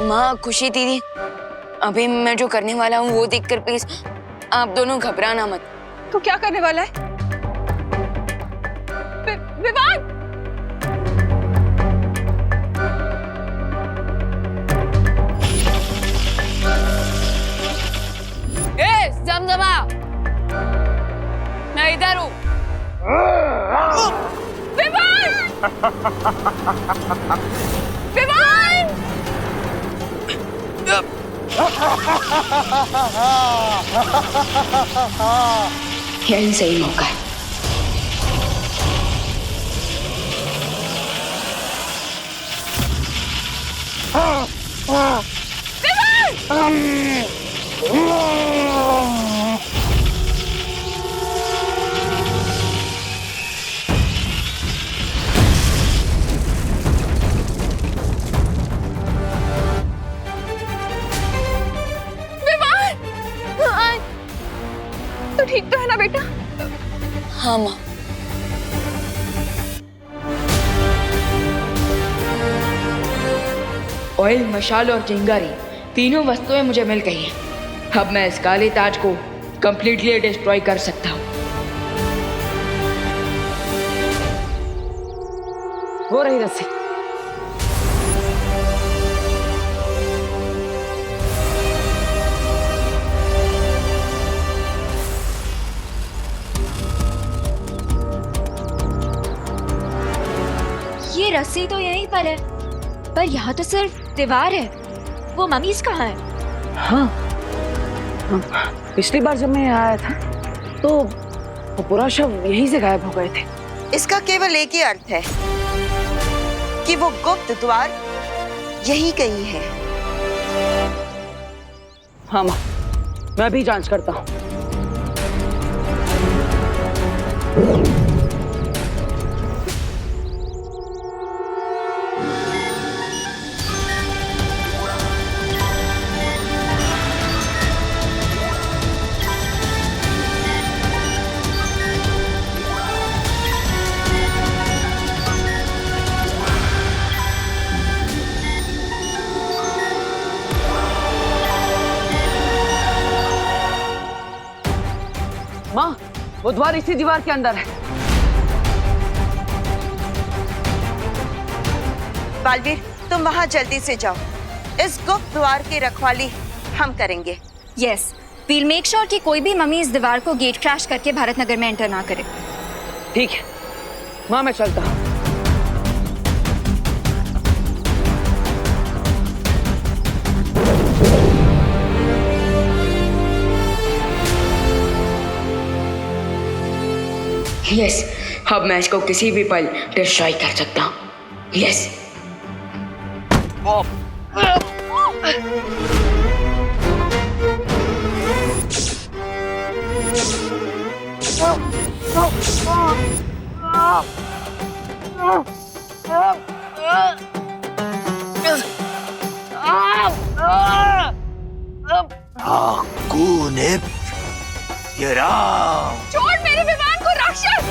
माँ खुशी दीदी, अभी मैं जो करने वाला हूँ वो देखकर प्लीज आप दोनों घबराना मत। तो क्या करने वाला है? विवान! जमजमा, मैं इधर हूँ। विवान! विवान! यही सही मौका है। तो ठीक तो है ना बेटा? हाँ माँ। ऑयल, मशाल और चिंगारी तीनों वस्तुएं मुझे मिल गई हैं। अब मैं इस काले ताज को कंप्लीटली डिस्ट्रॉय कर सकता हूँ। हो रही रस्सी। ये रस्सी तो यहीं पर है, पर यहाँ तो सिर्फ दीवार है। वो मम्मीज कहाँ है? हाँ, पिछली बार जब मैं यहाँ आया था तो वो पूरा शव यहीं से गायब हो गए थे। इसका केवल एक ही अर्थ है कि वो गुप्त द्वार यही कहीं है। हाँ माँ, मैं भी जांच करता हूँ। माँ, वो द्वार इसी दीवार के अंदर है। बालवीर, तुम वहां जल्दी से जाओ। इस गुप्त द्वार की रखवाली हम करेंगे। यस, वील मेक श्योर कि कोई भी मम्मी इस दीवार को गेट क्रैश करके भारत नगर में एंटर ना करे। ठीक है माँ, मैं चलता हूँ। यस, अब मैं इसको किसी भी पल डिस्ट्रॉय कर सकता हूँ। यस। छोड़ मेरे विमान को राक्षस!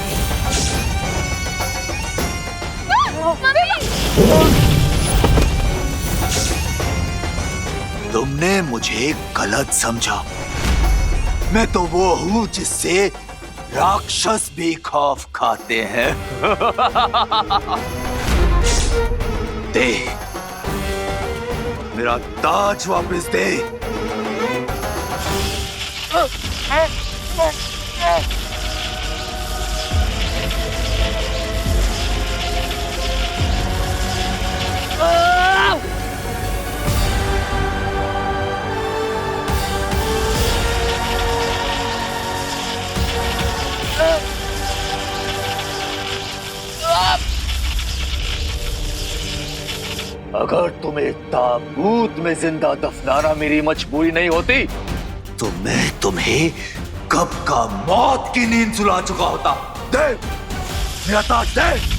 तुमने मुझे गलत समझा। मैं तो वो हूँ जिससे राक्षस भी खौफ खाते हैं। दे मेरा ताज वापस दे। अगर तुम्हें ताबूत में जिंदा दफनाना मेरी मजबूरी नहीं होती तो मैं तुम्हें कब का मौत की नींद सुला चुका होता। दे मेरा ताज दे।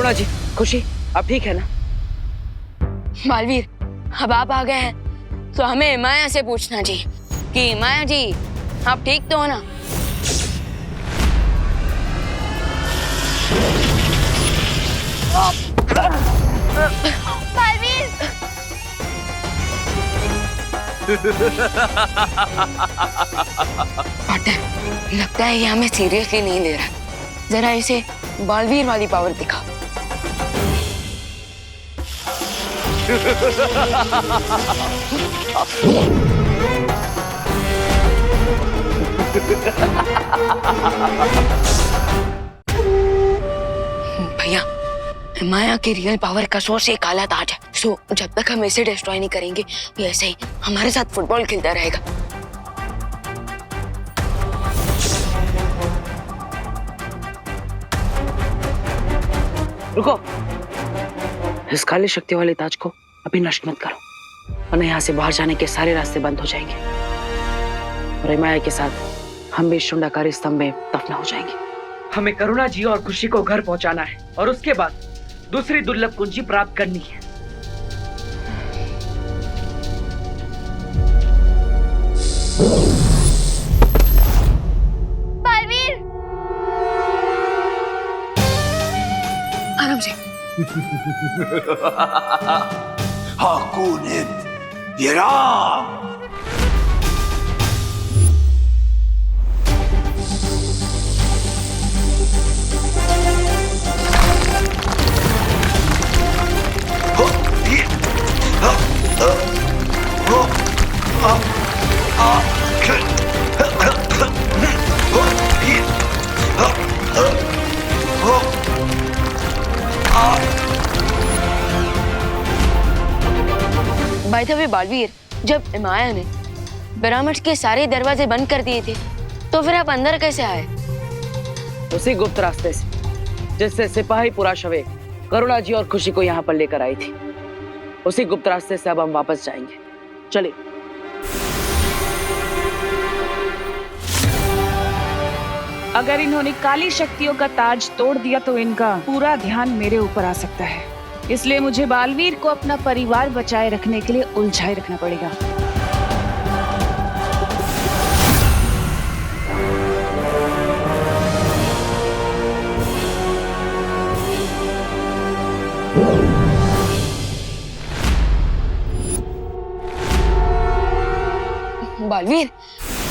करुणा जी, खुशी, आप ठीक है ना? बालवीर, अब आप आ गए हैं तो हमें माया से पूछना जी कि माया जी आप ठीक तो हो ना? बालवीर, पार्टनर, लगता है ये हमें सीरियसली नहीं ले रहा। जरा इसे बालवीर वाली पावर दिखाओ। भैया, माया की रियल पावर का सोर्स एक काला ताज है। सो जब तक हम इसे डिस्ट्रॉय नहीं करेंगे ये ऐसे ही हमारे साथ फुटबॉल खेलता रहेगा। रुको, इस काली शक्ति वाले ताज को अभी नष्ट मत करो, वरना यहाँ से बाहर जाने के सारे रास्ते बंद हो जाएंगे और माया के साथ हम भी शुंडाकारी स्तंभ में दफना हो जाएंगे। हमें करुणा जी और खुशी को घर पहुंचाना है और उसके बाद दूसरी दुर्लभ कुंजी प्राप्त करनी है। बालवीर, आराम से। हाकुनित विराम। बाय द वे बालवीर, जब माया ने पिरामिड के सारे दरवाजे बंद कर दिए थे तो फिर आप अंदर कैसे आए? उसी गुप्त रास्ते से जिससे सिपाही पुराशवे करुणा जी और खुशी को यहाँ पर लेकर आई थी। उसी गुप्त रास्ते से अब हम वापस जाएंगे। चलिए। अगर इन्होंने काली शक्तियों का ताज तोड़ दिया तो इनका पूरा ध्यान मेरे ऊपर आ सकता है, इसलिए मुझे बालवीर को अपना परिवार बचाए रखने के लिए उलझाए रखना पड़ेगा। बालवीर,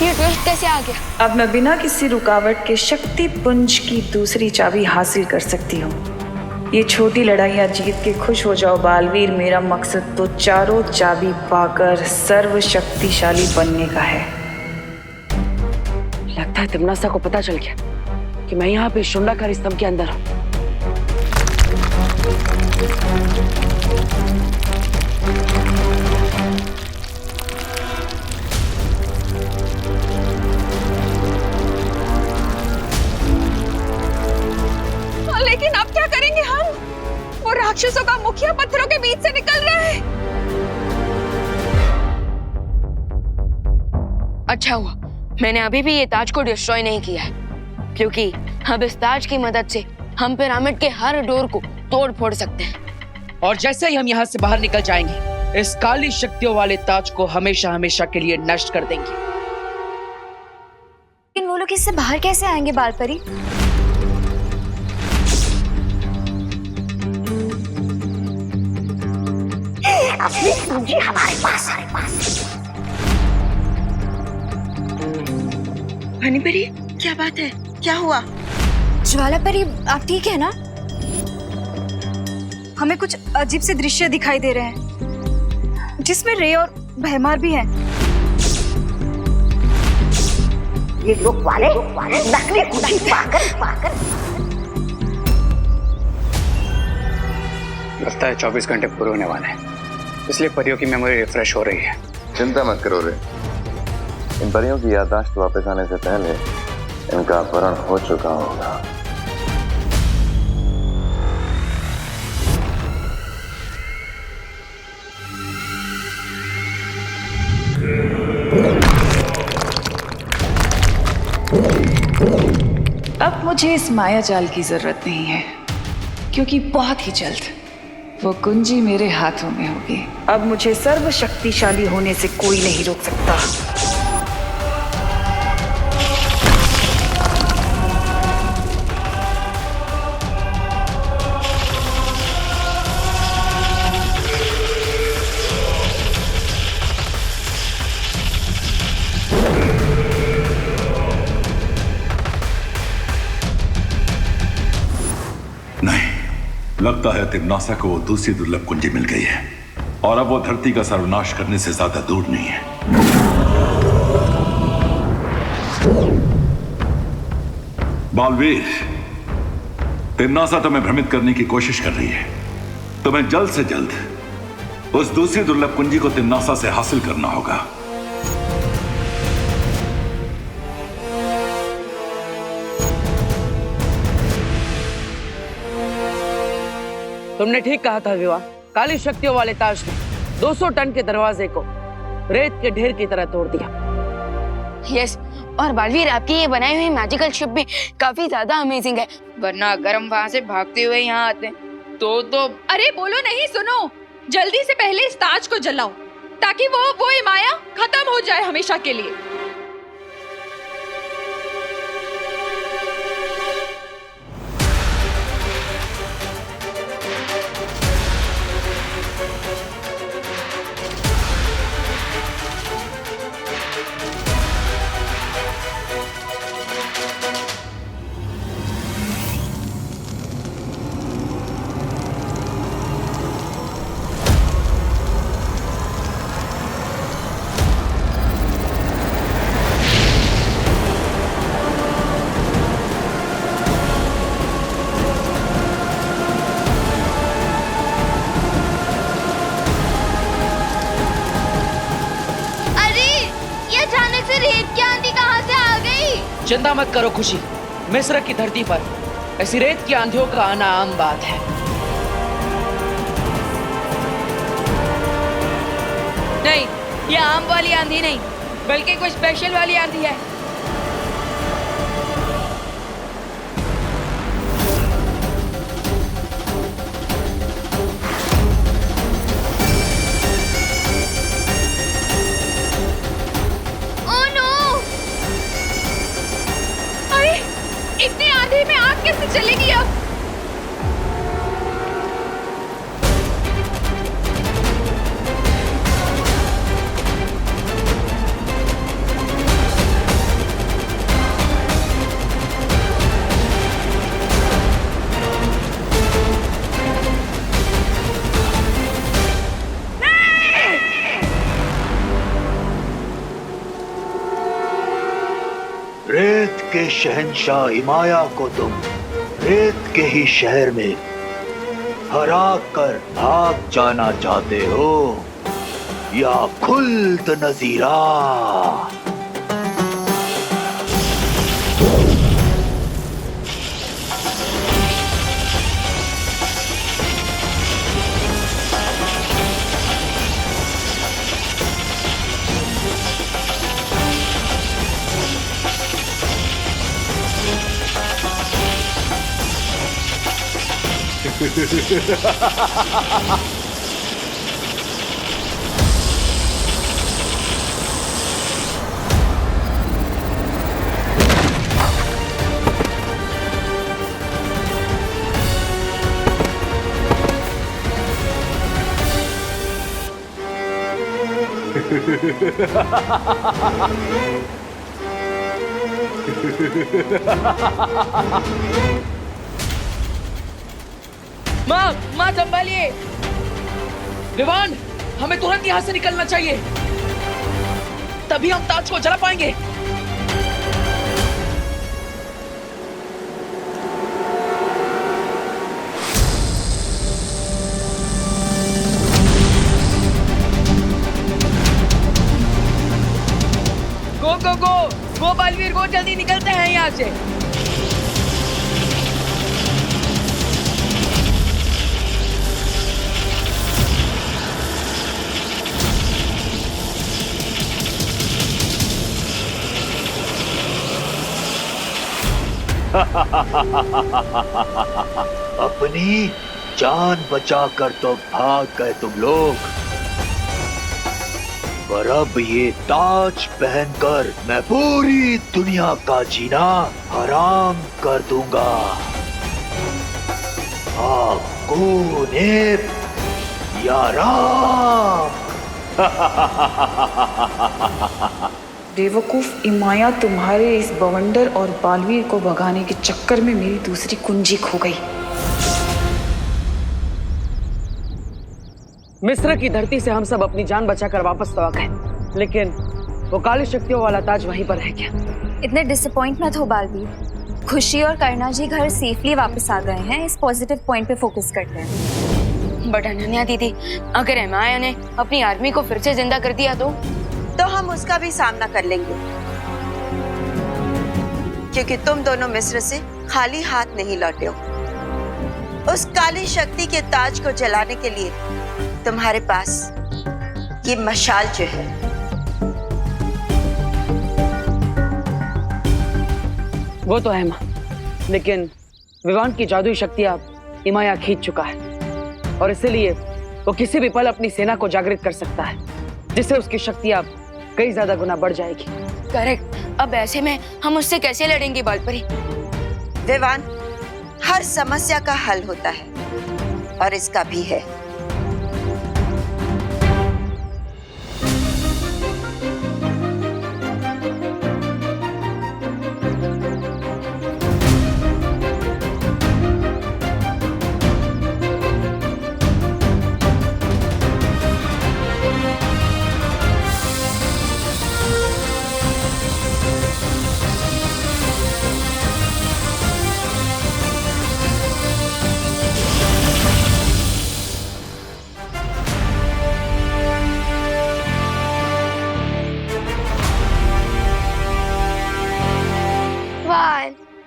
ये ट्विस्ट कैसे आ गया? अब मैं बिना किसी रुकावट के शक्ति पुंज की दूसरी चाबी हासिल कर सकती हूँ। ये छोटी लड़ाइयाँ जीत के खुश हो जाओ बालवीर, मेरा मकसद तो चारों चाबी पाकर सर्वशक्तिशाली बनने का है। लगता है तिमनासा को पता चल गया कि मैं यहाँ पे शुंडाकारी स्तंभ के अंदर हूँ। लेकिन अब क्या करेंगे हम? वो राक्षसों का मुखिया पत्थरों के बीच से निकल रहा है। अच्छा हुआ मैंने अभी भी ये ताज को डिस्ट्रॉय नहीं किया है, क्योंकि अब इस ताज की मदद से हम पिरामिड के हर डोर को तोड़ फोड़ सकते हैं। और जैसे ही हम यहाँ से बाहर निकल जाएंगे, इस काली शक्तियों वाले ताज को हमेशा हमेशा के लिए नष्ट कर देंगे। लेकिन वो लोग इससे बाहर कैसे आएंगे बालपरी? मुझे हमारे पास हनीपरी, क्या बात है? क्या हुआ? ज्वाला परी, आप ठीक है ना? हमें कुछ अजीब से दृश्य दिखाई दे रहे हैं जिसमें रे और भयमार भी हैं। ये लोग वाले नकली कुंजी पाकर लगता है 24 घंटे पूरे होने वाले हैं, इसलिए परियों की मेमोरी रिफ्रेश हो रही है। चिंता मत करो रे, इन परियों की याददाश्त वापस आने से पहले इनका अपहरण हो चुका होगा। अब मुझे इस माया जाल की जरूरत नहीं है। क्योंकि बहुत ही जल्द वो कुंजी मेरे हाथों में होगी। अब मुझे सर्वशक्तिशाली होने से कोई नहीं रोक सकता। लगता है तिम्नासा को वो दूसरी दुर्लभ कुंजी मिल गई है और अब वो धरती का सर्वनाश करने से ज्यादा दूर नहीं है। बालवीर, तिम्नासा तुम्हें भ्रमित करने की कोशिश कर रही है। तुम्हें जल्द से जल्द उस दूसरी दुर्लभ कुंजी को तिम्नासा से हासिल करना होगा। तुमने ठीक कहा था विवाह। काली शक्तियों वाले ताज ने 200 टन के दरवाजे को रेत के ढेर की तरह तोड़ दिया। यस, और बालवीर आपकी ये बनाई हुई मैजिकल शिप भी काफी ज्यादा अमेजिंग है, वरना अगर हम वहां से भागते हुए यहाँ आते तो अरे बोलो नहीं, सुनो, जल्दी से पहले इस ताज को जलाओ ताकि वो माया खत्म हो जाए हमेशा के लिए। चिंता मत करो खुशी, मिस्र की धरती पर ऐसी रेत की आंधियों का आना आम बात है। नहीं, ये आम वाली आंधी नहीं, बल्कि कोई स्पेशल वाली आंधी है। इतनी आंधी में आग कैसे चलेगी अब? रेत के शहंशाह इमाया को तुम रेत के ही शहर में हरा कर भाग जाना चाहते हो या खुल्द नजीरा? माँ संभालिए। विवान, हमें तुरंत यहाँ से निकलना चाहिए, तभी हम ताज को जला पाएंगे। गो बालवीर, गो, जल्दी निकलते हैं यहाँ से। अपनी जान बचाकर तो भाग गए तुम लोग, पर अब ये ताज पहनकर मैं पूरी दुनिया का जीना हराम कर दूंगा। आपको ने या राम। बेवकूफ इमाया, तुम्हारे इस बवंडर और बालवीर को भगाने के चक्कर में मेरी दूसरी कुंजी खो गई। मिस्र की धरती से हम सब अपनी जान बचाकर वापस तो आ गए, लेकिन वो काली शक्तियों वाला ताज वहीं पर रह गया। इतने डिसअपॉइंट मत हो बालवीर। खुशी और करना जी घर सेफली वापस आ गए हैं। इस पॉजिटिव पॉइंट पे फोकस करते हैं। बट अनन्या दीदी, अगर एमाया ने अपनी आर्मी को फिर से जिंदा कर दिया तो हम उसका भी सामना कर लेंगे, क्योंकि तुम दोनों मिस्र से खाली हाथ नहीं लौटे हो। उस काली शक्ति के ताज को जलाने के लिए तुम्हारे पास ये मशाल जो है, वो तो है माँ, लेकिन विवान की जादुई शक्तियां इमाया खींच चुका है और इसीलिए वो किसी भी पल अपनी सेना को जागृत कर सकता है, जिससे उसकी शक्तियां कई ज्यादा गुना बढ़ जाएगी। करेक्ट। अब ऐसे में हम उससे कैसे लड़ेंगे बालपरी? विवान, हर समस्या का हल होता है और इसका भी है।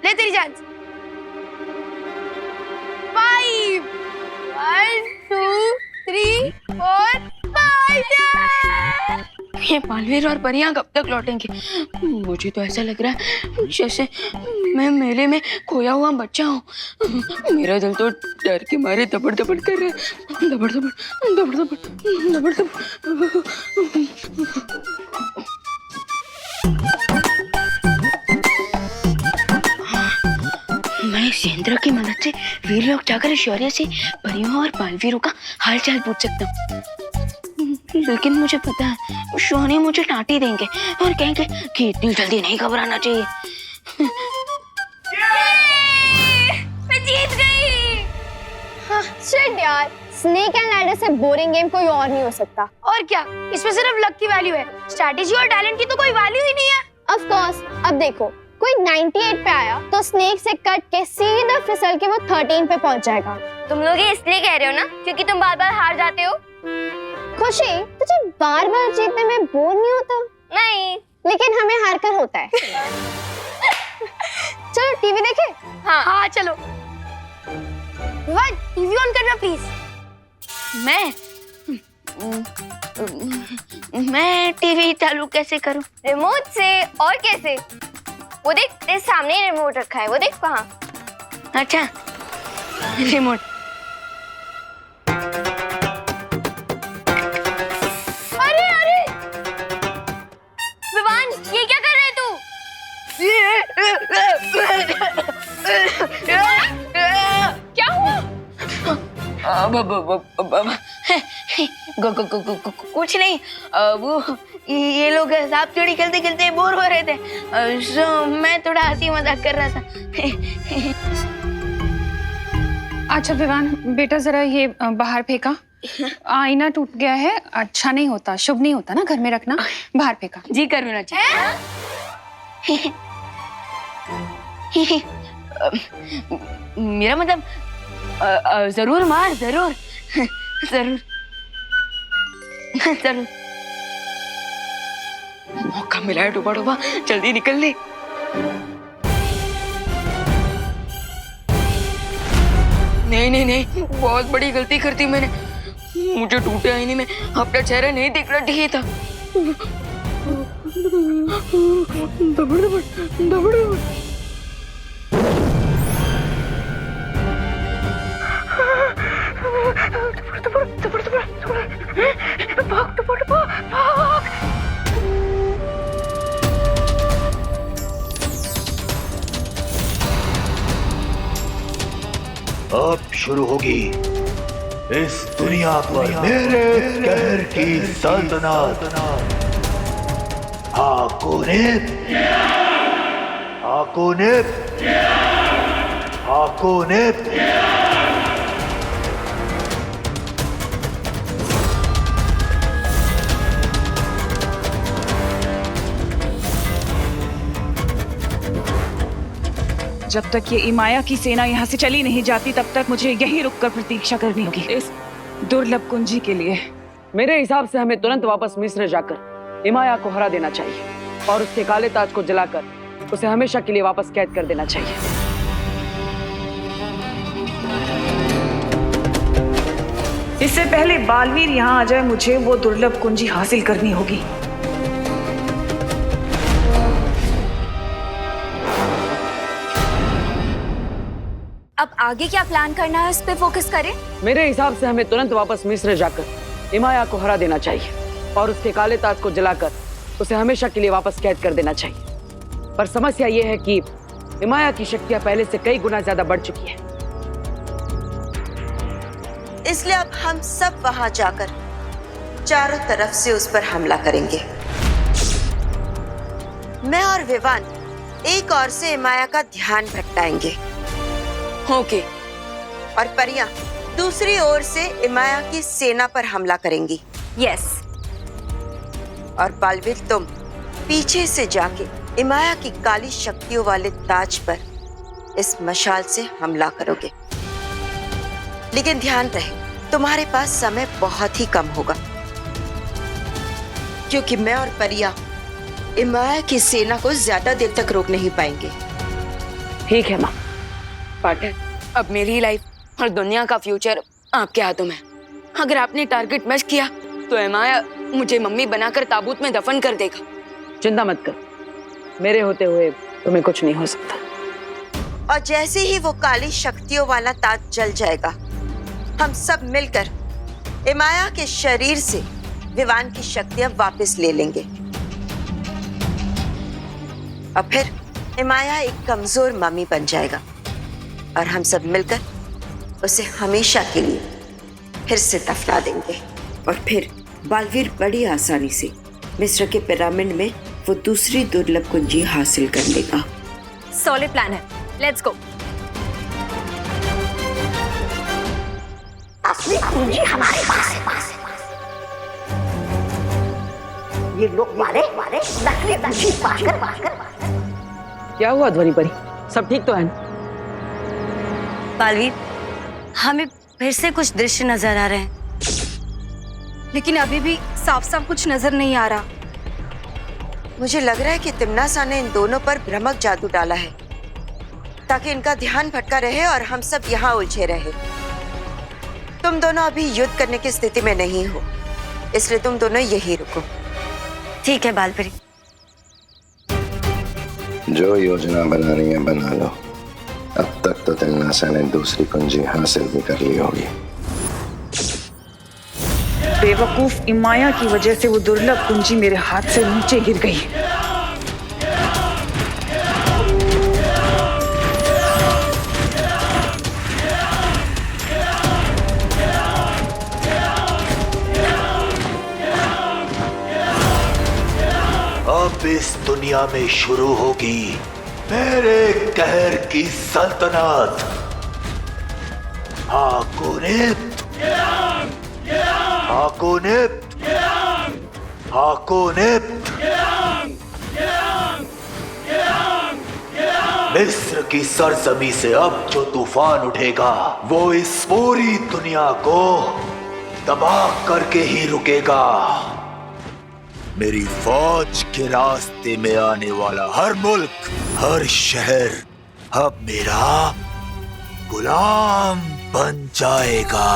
ले तेरी चांस। 5 1 2 3 4 5। ये बालवीर और परियां कब तक लौटेंगे? मुझे तो ऐसा लग रहा है जैसे मैं मेले में खोया हुआ बच्चा हूँ। मेरा दिल तो डर के मारे दबड़ दबड़ कर रहा है। दबड़ दबड़ दबड़ दबड़ दबड़ दबड़। मैं इस यंत्र की मदद से वीर लोग जाकर शौर्य से परियों और बालवीरों का हालचाल पूछ सकता हूँ, लेकिन मुझे पता है शौर्य मुझे डांटी देंगे और कहेंगे कि इतनी जल्दी नहीं घबराना चाहिए। मैं जीत गई। हाँ, शिट यार, स्नेक एंड लैडर से बोरिंग गेम कोई और नहीं हो सकता। और क्या, इसमें सिर्फ लक की वैल्यू है, स्ट्रैटेजी और टैलेंट की तो कोई वैल्यू ही नहीं है। Of course. अब देखो, कोई 98 पे आया तो स्नेक से कट के सीधा फिसल के वो 13 पे पहुंच जाएगा। तुम लोग ये इसलिए कह रहे हो ना क्योंकि तुम बार बार हार जाते हो? खुशी, तुझे बार बार जीतने में बोर नहीं होता? नहीं, लेकिन हमें हार कर होता है। चलो टीवी देखें। हाँ चलो। विवान, टीवी ऑन करना प्लीज। मैं टीवी चालू कैसे करूं? रिमोट से। और कैसे? वो देख, तेरे सामने ही रिमोट रखा है, वो देख वहाँ। अच्छा, रिमोट। अरे अरे विवान, ये क्या कर रहे तू? क्या हुआ? कुछ नहीं, वो ये लोग सांप सीढ़ी खेलते खेलते बोर हो रहे थे, सो मैं थोड़ा हंसी मजाक कर रहा था। अच्छा विवान बेटा, जरा ये बाहर फेंका। आईना टूट गया है, अच्छा नहीं होता, शुभ नहीं होता ना घर में रखना। बाहर फेंका। जी करुणा जी। मेरा मतलब जरूर मार, जरूर जरूर जरूर। मौका मिला है डूबा डूबा, जल्दी निकल ले। नहीं नहीं नहीं, बहुत बड़ी गलती कर दी मैंने। मुझे टूटे आईने में अपना चेहरा नहीं दिखना चाहिए था। दबड़ दबड़ दबड़ दबड़। अब शुरू होगी इस दुनिया पर मेरे कहर की सल्तनत। हाकोनेप, हाकोनेप, हाकोनेप। जब तक ये इमाया की सेना यहाँ से चली नहीं जाती तब तक मुझे यहीं रुककर प्रतीक्षा करनी होगी इस दुर्लभ कुंजी के लिए। मेरे हिसाब से हमें तुरंत वापस मिस्र जाकर इमाया को हरा देना चाहिए और उसके काले ताज को जलाकर उसे हमेशा के लिए वापस कैद कर देना चाहिए। इससे पहले बालवीर यहाँ आ जाए मुझे वो दुर्लभ कुंजी हासिल करनी होगी। अब आगे क्या प्लान करना है, उस पे फोकस करें। मेरे हिसाब से हमें तुरंत वापस मिस्र जाकर इमाया को हरा देना चाहिए और उसके काले ताज को जलाकर उसे हमेशा के लिए वापस कैद कर देना चाहिए। पर समस्या ये है कि इमाया की शक्तियां पहले से कई गुना ज्यादा बढ़ चुकी है। इसलिए अब हम सब वहां जाकर चारों तरफ से उस पर हमला करेंगे। मैं और विवान एक ओर से इमाया का ध्यान भटकाएंगे। ओके। और परियां दूसरी ओर से इमाया की सेना पर हमला करेंगी। यस। और बालवीर तुम पीछे से जाके इमाया की काली शक्तियों वाले ताज पर इस मशाल से हमला करोगे। लेकिन ध्यान रहे तुम्हारे पास समय बहुत ही कम होगा, क्योंकि मैं और परिया इमाया की सेना को ज्यादा देर तक रोक नहीं पाएंगे। ठीक है माँ। पार्टनर, अब मेरी लाइफ और दुनिया का फ्यूचर आपके हाथों में। अगर आपने टारगेट मिस किया तो इमाया मुझे मम्मी बनाकर ताबूत में दफन कर देगा। चिंता मत कर, मेरे होते हुए तुम्हें कुछ नहीं हो सकता। और जैसे ही वो काली शक्तियों वाला ताज जल जाएगा, हम सब मिलकर इमाया के शरीर से विवान की शक्तियां वापस ले लेंगे। और फिर इमाया एक कमजोर मम्मी बन जाएगा और हम सब मिलकर उसे हमेशा के लिए फिर से दफना देंगे। और फिर बालवीर बड़ी आसानी से मिस्र के पिरामिड में वो दूसरी दुर्लभ कुंजी हासिल कर लेगा। सॉलिड प्लान है, लेट्स गो। असली कुंजी हमारे पास है। ये लोग वाले नकली कुंजी पाकर। क्या हुआ ध्वनि परी, सब ठीक तो है ना? बालवीर, हमें फिर से कुछ दृश्य नजर आ रहे हैं, लेकिन अभी भी साफ साफ कुछ नजर नहीं आ रहा। मुझे लग रहा है कि तिम्नासा ने इन दोनों पर भ्रमक जादू डाला है ताकि इनका ध्यान भटका रहे और हम सब यहाँ उलझे रहे। तुम दोनों अभी युद्ध करने की स्थिति में नहीं हो, इसलिए तुम दोनों यहीं रुको। ठीक है बालपरी। जो योजना बनानी है बना लो। अब तक तो तिम्नासा ने दूसरी कुंजी हासिल भी कर ली होगी। बेवकूफ इमाया की वजह से वो दुर्लभ कुंजी मेरे हाथ से नीचे गिर गई। अब इस दुनिया में शुरू होगी मेरे कहर की सल्तनत। हाकोनेप, हाकोनेप, हाकोनेप। मिस्र की सरजमी से अब जो तूफान उठेगा वो इस पूरी दुनिया को तबाह करके ही रुकेगा। मेरी फौज के रास्ते में आने वाला हर मुल्क, हर शहर अब मेरा गुलाम बन जाएगा।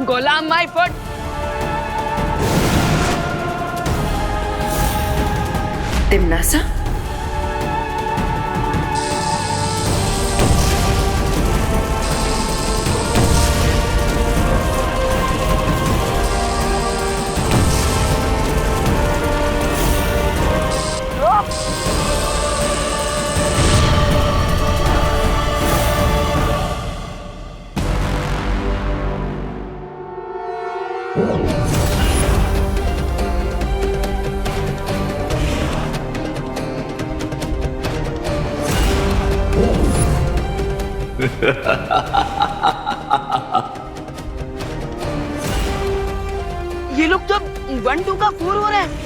गुलाम माय फुट। तिम्नासा, ये लोग तो 1-2 का 4 हो रहा है।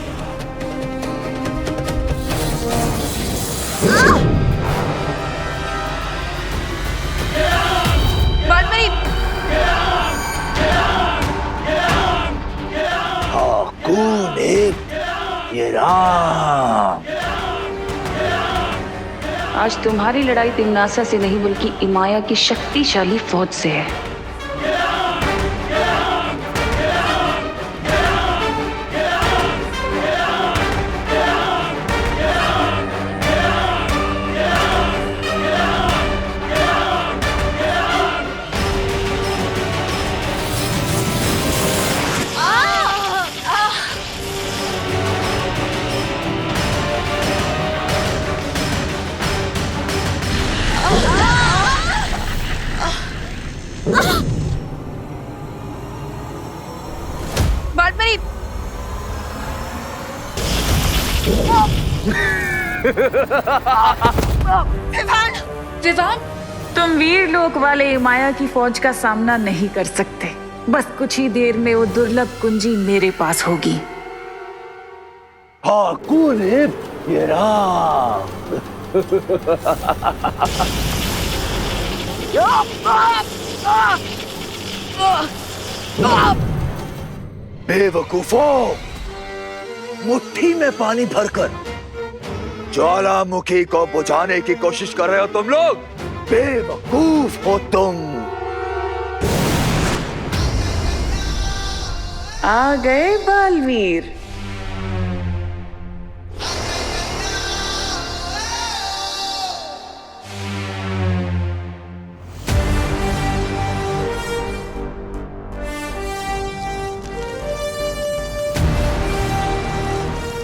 कौन है ये राम? आज तुम्हारी लड़ाई तिम्नासा से नहीं बल्कि इमाया की शक्तिशाली फौज से है। विवान, तुम वीर लोक वाले माया की फौज का सामना नहीं कर सकते। बस कुछ ही देर में वो दुर्लभ कुंजी मेरे पास होगी। हाँ, कौन है ये राम? बेवकूफों, मुट्ठी में पानी भरकर ज्वालामुखी को बुझाने की कोशिश कर रहे हो तुम लोग। बेवकूफ हो तुम। आ गए बालवीर।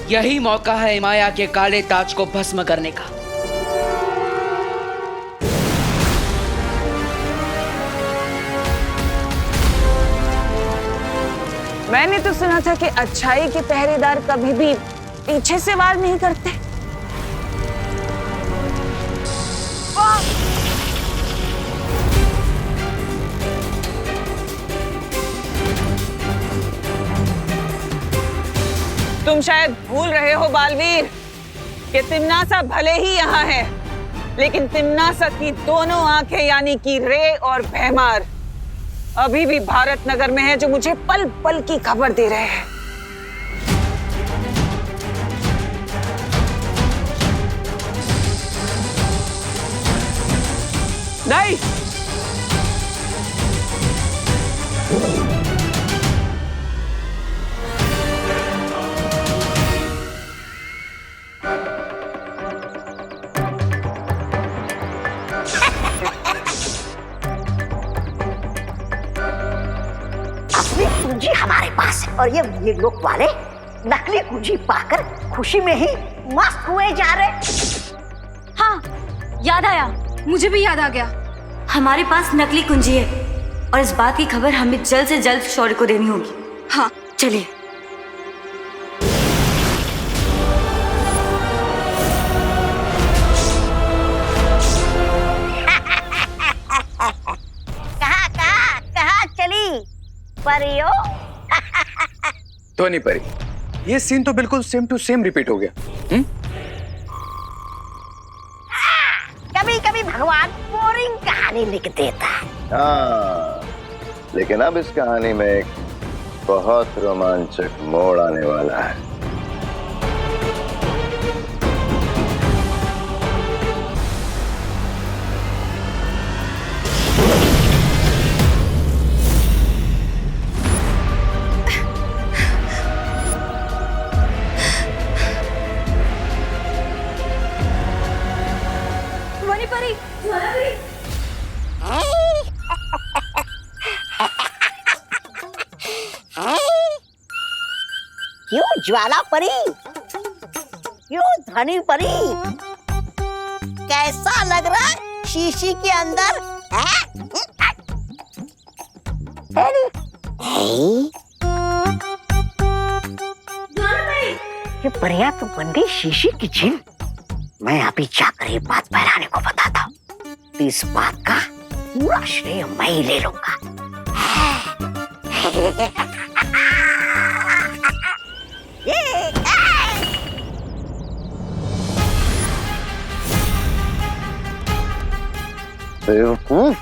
यही मौका है माया के काले ताज को भस्म करने का। मैंने तो सुना था कि अच्छाई के पहरेदार कभी भी पीछे से वार नहीं करते। तुम शायद भूल रहे हो बालवीर कि तिम्नासा भले ही यहाँ है, लेकिन तिम्नासा की दोनों आंखें यानी कि रे और भैमार अभी भी भारत नगर में है, जो मुझे पल पल की खबर दे रहे हैं। नहीं, कुंजी हमारे पास है और ये लोग वाले नकली कुंजी पाकर खुशी में ही मस्त हुए जा रहे। हाँ, याद आया, मुझे भी याद आ गया। हमारे पास नकली कुंजी है और इस बात की खबर हमें जल्द से जल्द शौर्य को देनी होगी। हाँ, चलिए। कहाँ चली परियो? तो नहीं परी, ये सीन तो बिल्कुल सेम टू सेम रिपीट हो गया। कभी कभी भगवान बोरिंग कहानी लिख देता है। हाँ, लेकिन अब इस कहानी में एक बहुत रोमांचक मोड़ आने वाला है। क्यों ज्वाला परी, क्यों धनी परी, कैसा लग रहा है शीशी के अंदर है? ये परियां तो बन गई शीशे की जिन। मैं अभी जाकर ये बात बहराने को बताता हूँ, इस बात का पूरा श्रेय मैं ही ले लूंगा। बेवकूफ।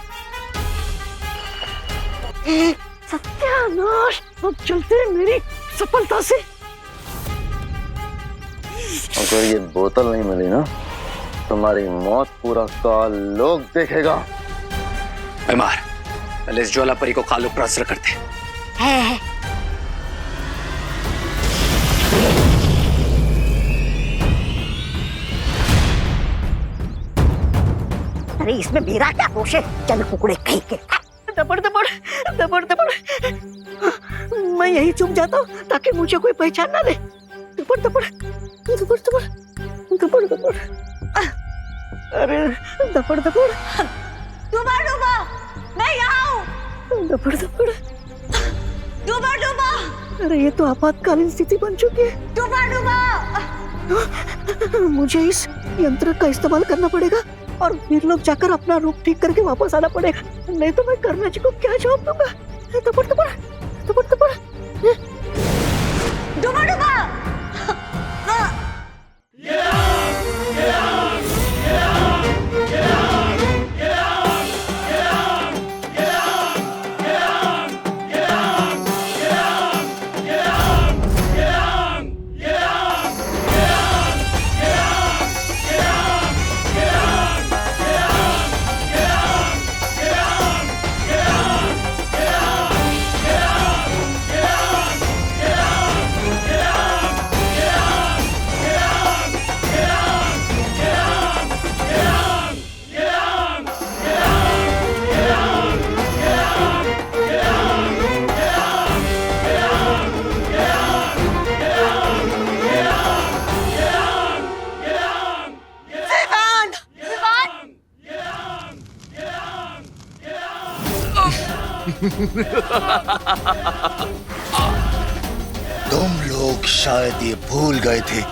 सत्यानाश, अब चलते हैं मेरी सफलता से। अगर ये बोतल नहीं मिली ना, तुम्हारी मौत पूरा काल लोग देखेगा। बीमार, पहले इस ज्वाला परी को कालो प्रसर करते हैं। अरे इसमें मेरा क्या दोष है? चल कुकड़े कहीं के। दबड़ दबड़ दबड़ दबड़, मैं यही चुप जाता हूँ ताकि मुझे कोई पहचान ना ले। दबड़ दबड़ दबड़ दबड़ दबड़ दबड़, अरे दबड़ दबड़। डूबा डूबा, मैं यहाँ हूँ। दबड़ दबड़, डूबा डूबा, अरे ये तो आपातकालीन स्थिति बन चुकी है। डूबा डूबा। मुझे इस यंत्र का इस्तेमाल करना पड़ेगा और फिर लोग जाकर अपना रूप ठीक करके वापस आना पड़ेगा, नहीं तो मैं करना जी को क्या जवाब दूंगा। दबड़ दबड़ दबड़ दबड़, डूबा डूबा। तुम लोग शायद ये भूल गए थे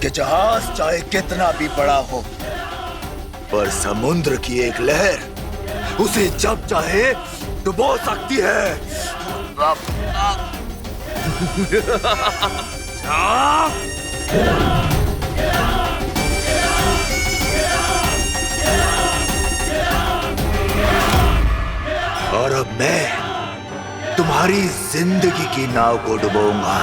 कि जहाज चाहे कितना भी बड़ा हो, पर समुद्र की एक लहर उसे जब चाहे डुबो सकती है। और अब मैं तुम्हारी जिंदगी की नाव को डुबोऊंगा।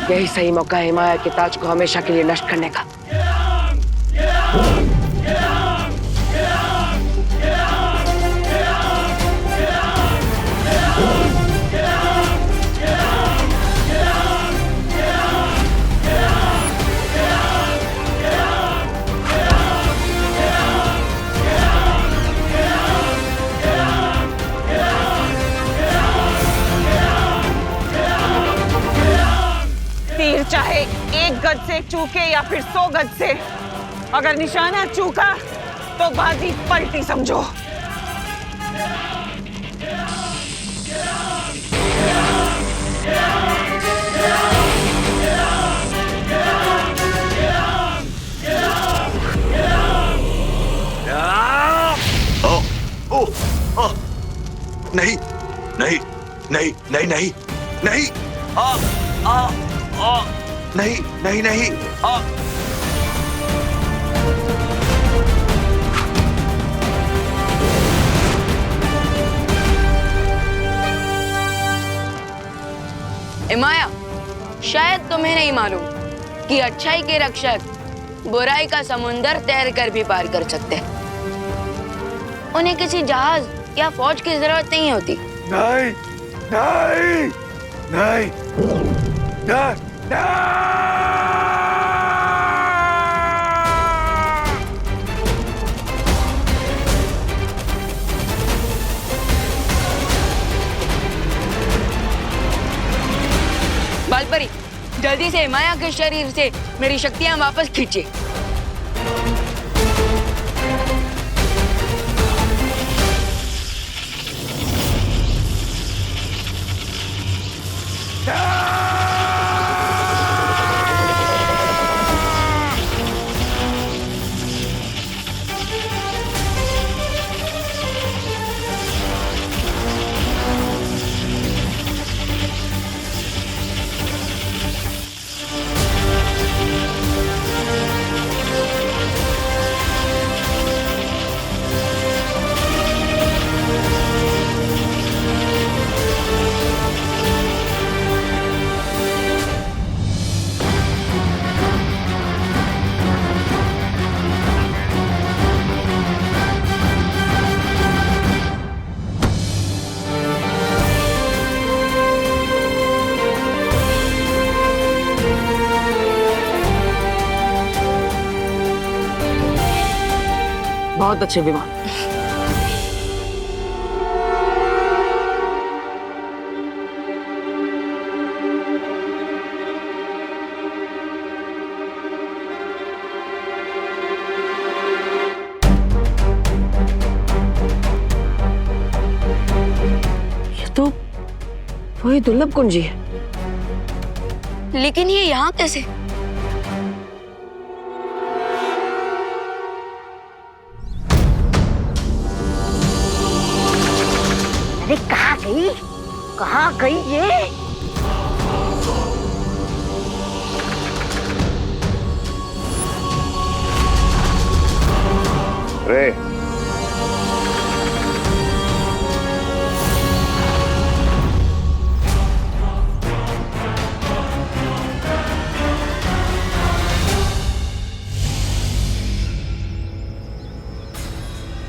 यही सही मौका है माया के ताज को हमेशा के लिए नष्ट करने का। तीर चाहे 1 गज से चूके या फिर 100 गज से, अगर निशाना चूका तो बाजी पलटी समझो। नहीं नहीं नहीं नहीं नहीं नहीं, आ आ आ नहीं नहीं नहीं, आ माया, शायद तुम्हें नहीं मालूम कि अच्छाई के रक्षक बुराई का समुंदर तैर कर भी पार कर सकते हैं। उन्हें किसी जहाज या फौज की जरूरत नहीं होती। नहीं नहीं नहीं नहीं, बालपरी, जल्दी से माया के शरीर से मेरी शक्तियां वापस खींचे। बहुत अच्छे विमान। ये तो वही दुर्लभ कुंजी है। लेकिन ये यहाँ कैसे? अरे कहाँ गई? कहाँ गई ये? रे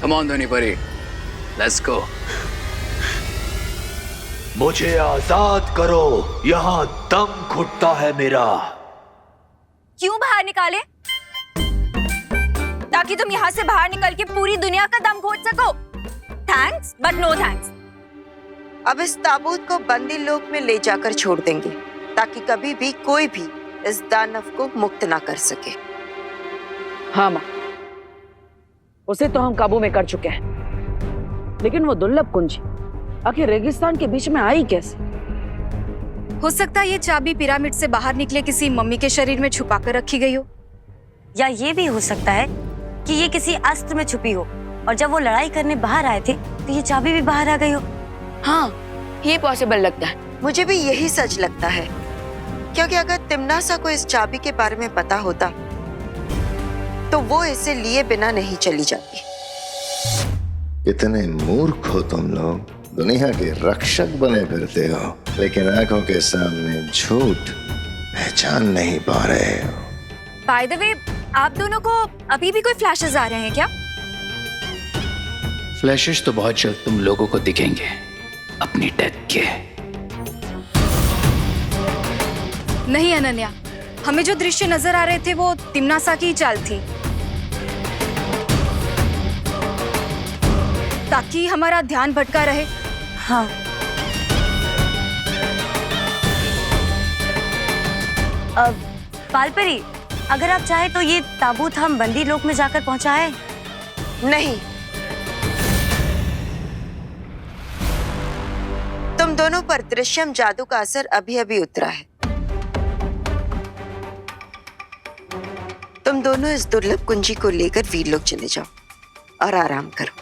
Come on, धोनी परी, let's go. मुझे आजाद करो, यहाँ दम घुटता है मेरा। क्यों बाहर निकाले? ताकि तुम यहाँ से बाहर निकल के पूरी दुनिया का दम घोट सको। Thanks but no thanks. अब इस ताबूत को बंदी लोक में ले जाकर छोड़ देंगे ताकि कभी भी कोई भी इस दानव को मुक्त ना कर सके। हाँ माँ, उसे तो हम काबू में कर चुके हैं, लेकिन वो दुर्लभ कुंजी आखिर रेगिस्तान के बीच में आई कैसे? हो सकता है ये चाबी पिरामिड से बाहर निकले किसी मम्मी के शरीर में छुपा कर रखी गई हो, या ये भी हो सकता है कि ये किसी अस्त्र में छुपी हो और जब वो लड़ाई करने बाहर आए थे तो ये चाबी भी बाहर आ गई हो। हाँ, ये पॉसिबल लगता है। मुझे भी यही सच लगता है, क्योंकि अगर तिमनासा को इस चाबी के बारे में पता होता तो वो इसे लिए बिना नहीं चली जाती। कितने मूर्ख हो तुम लोग, दुनिया के रक्षक बने फिरते हो, लेकिन आंखों के सामने झूठ पहचान नहीं पा रहे हो। बाय द वे, आप दोनों को अभी भी कोई फ्लैशेस आ रहे हैं क्या? फ्लैशेस तो बहुत जल्द तुम लोगों को दिखेंगे अपनी डेथ के। नहीं अनन्या, हमें जो दृश्य नजर आ रहे थे वो तिमनासा की चाल थी, ताकि हमारा ध्यान भटका रहे। हाँ, पालपरी, अगर आप चाहे तो ये ताबूत हम बंदी लोक में जाकर पहुंचाए। नहीं, तुम दोनों पर दृश्यम जादू का असर अभी अभी उतरा है। तुम दोनों इस दुर्लभ कुंजी को लेकर वीरलोक चले जाओ और आराम करो।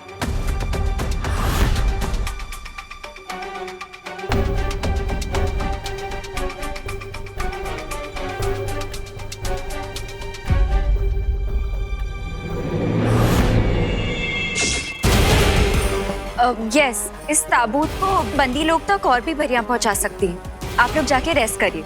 यस, इस ताबूत को बंदी लोग तक और भी परियां पहुंचा सकती हैं। आप लोग जाके रेस्ट करिए।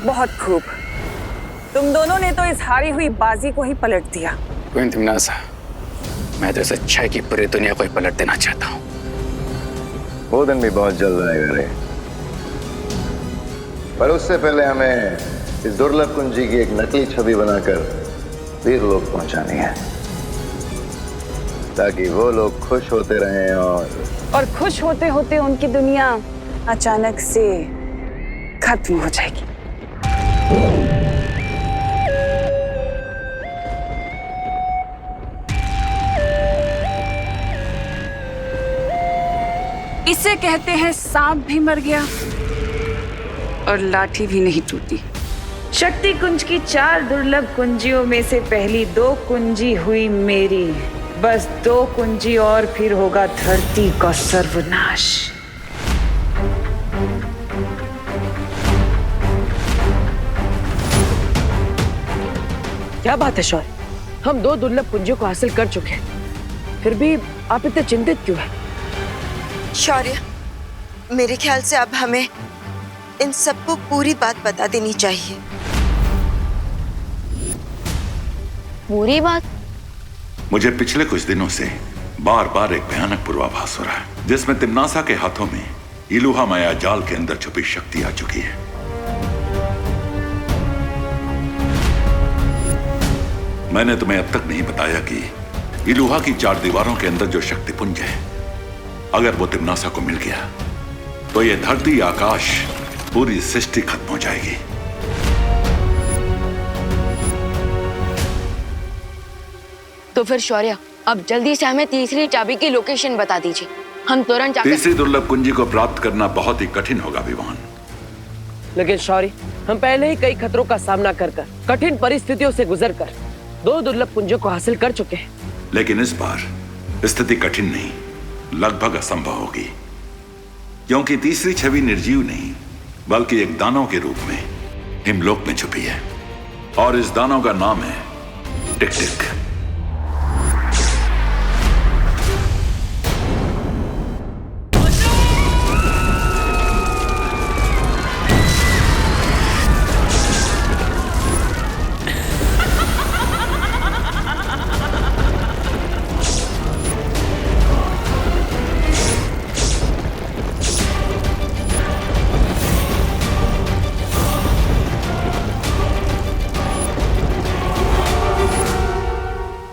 बहुत खूब, तुम दोनों ने तो इस हारी हुई बाजी को ही पलट दिया। क्वीन तिमनासा, मैं तो इस अच्छाई की पूरी दुनिया को ही पलट देना चाहता हूँ। वो दिन भी बहुत जल्द आएगा रे, पर उससे पहले हमें इस दुर्लभ कुंजी की एक नकली छवि बनाकर वीरलोक पहुंचानी है, ताकि वो लोग खुश होते रहें और खुश होते होते उनकी दुनिया अचानक से खत्म हो जाएगी। इसे कहते हैं सांप भी मर गया और लाठी भी नहीं टूटी। शक्ति कुंज की 4 दुर्लभ कुंजियों में से पहली 2 कुंजी हुई मेरी। बस 2 कुंजी और फिर होगा धरती का सर्वनाश। क्या बात है शौर्य, हम 2 दुर्लभ कुंजियों को हासिल कर चुके हैं, फिर भी आप इतने चिंतित क्यों हैं? शौर्य, मेरे ख्याल से अब हमें इन सबको पूरी बात बता देनी चाहिए। पूरी बात? मुझे पिछले कुछ दिनों से बार बार एक भयानक पूर्वाभास हो रहा है जिसमें तिम्नासा के हाथों में इलुहा माया जाल के अंदर छुपी शक्ति आ चुकी है। मैंने तुम्हें अब तक नहीं बताया कि इलुहा की 4 दीवारों के अंदर जो शक्तिपुंज है, अगर वो तिम्नासा को मिल गया तो ये धरती, आकाश, पूरी सृष्टि खत्म हो जाएगी। तो फिर शौर्य, अब जल्दी से हमें तीसरी चाबी की लोकेशन बता दीजिए। हम तुरंत जाकर तीसरी दुर्लभ कुंजी को प्राप्त करना बहुत ही कठिन होगा विवान। लेकिन शौर्य, हम पहले ही कई खतरों का सामना कर कठिन परिस्थितियों से गुजरकर 2 दुर्लभ कुंजों को हासिल कर चुके हैं। लेकिन इस बार स्थिति कठिन नहीं, लगभग असंभव होगी, क्योंकि तीसरी छवि निर्जीव नहीं बल्कि एक दानव के रूप में हिमलोक में छुपी है, और इस दानव का नाम है टिक टिक।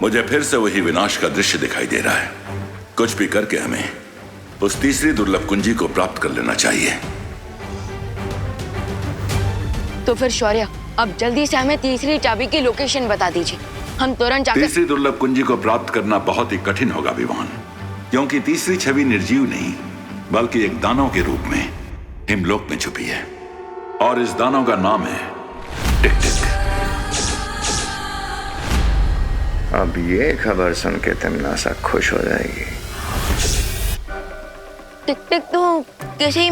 मुझे फिर से वही विनाश का दृश्य दिखाई दे रहा है। कुछ भी करके हमें उस तीसरी दुर्लभ कुंजी को प्राप्त कर लेना चाहिए। तो फिर शौर्य, अब जल्दी से हमें तीसरी चाबी की लोकेशन बता दीजिए। हम तुरंत जाकर तीसरी दुर्लभ कुंजी को प्राप्त करना बहुत ही कठिन होगा विवान, क्योंकि तीसरी छवि निर्जीव नहीं बल्कि एक दानव के रूप में हिमलोक में छुपी है, और इस दानव का नाम है टिक टिक। अब ये खबर सुन के तिम्नासा खुश हो जाएगी। टिक टिक तो किसी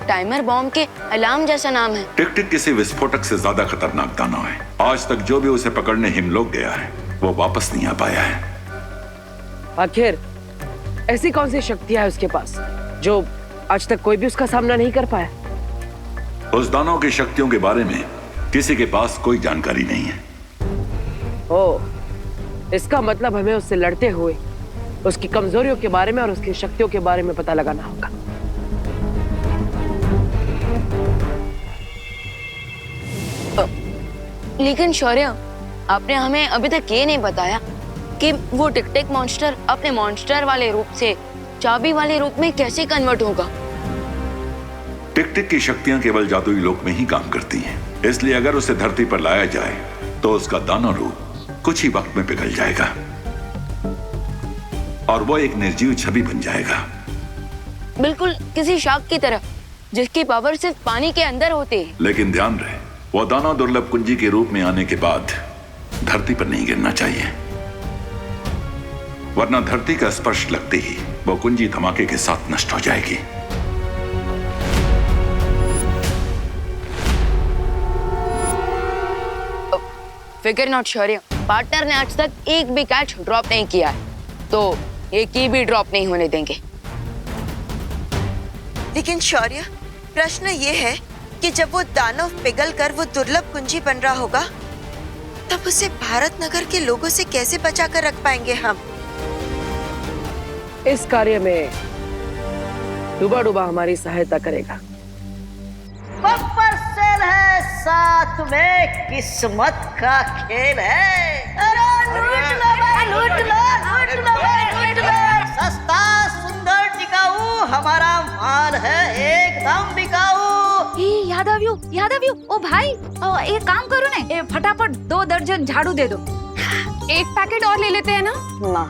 टाइमर बॉम्ब के अलार्म जैसा नाम है। टिक टिक किसी विस्फोटक से ज्यादा खतरनाक दानव है। आज तक जो भी उसे पकड़ने हिमलोक गया है वो वापस नहीं आ पाया है। आखिर ऐसी कौन सी शक्तियां है उसके पास जो आज तक कोई भी उसका सामना नहीं कर पाया? उस दानव की शक्तियों के बारे में किसी के पास कोई जानकारी नहीं है। ओ, इसका मतलब हमें उससे लड़ते हुए उसकी कमजोरियों के बारे में और उसकी शक्तियों के बारे में पता लगाना होगा। लेकिन शौर्य, आपने हमें अभी तक ये नहीं बताया कि वो टिक टिक मॉन्स्टर अपने मॉन्स्टर वाले रूप से चाबी वाले रूप में कैसे कन्वर्ट होगा। टिक टिक की शक्तियां केवल जादुई लोक में ही काम करती हैं, इसलिए अगर उसे धरती पर लाया जाए तो उसका दानव रूप कुछ ही वक्त में पिघल जाएगा और वो एक निर्जीव छवि बन जाएगा, बिल्कुल किसी शार्क की तरह जिसकी पावर सिर्फ पानी के अंदर होती है। लेकिन ध्यान रहे, वो दानव दुर्लभ कुंजी के रूप में आने के बाद धरती पर नहीं गिरना चाहिए, वरना धरती का स्पर्श लगते ही वो कुंजी धमाके के साथ नष्ट हो जाएगी। फिकर नॉट शौर्य, पार्टनर ने आज तक एक भी कैच ड्रॉप नहीं किया है, तो एक की भी ड्रॉप नहीं होने देंगे। लेकिन शौर्य, प्रश्न ये है कि जब वो दानव पिघल कर वो दुर्लभ कुंजी बन रहा होगा तब उसे भारत नगर के लोगों से कैसे बचा कर रख पाएंगे हम? इस कार्य में डूबा डूबा हमारी सहायता करेगा। बम्पर सेल है, साथ में किस्मत का खेल है। अरे लूट लो भाई, लूट लो, लूट लो भाई, लूट लो। सस्ता, सुंदर, टिकाऊ हमारा माल है, एकदम बिकाऊ। याद आव्यू, ओ भाई, एक काम करो ना, फटाफट 2 दर्जन झाड़ू दे दो। एक पैकेट और ले लेते हैं ना?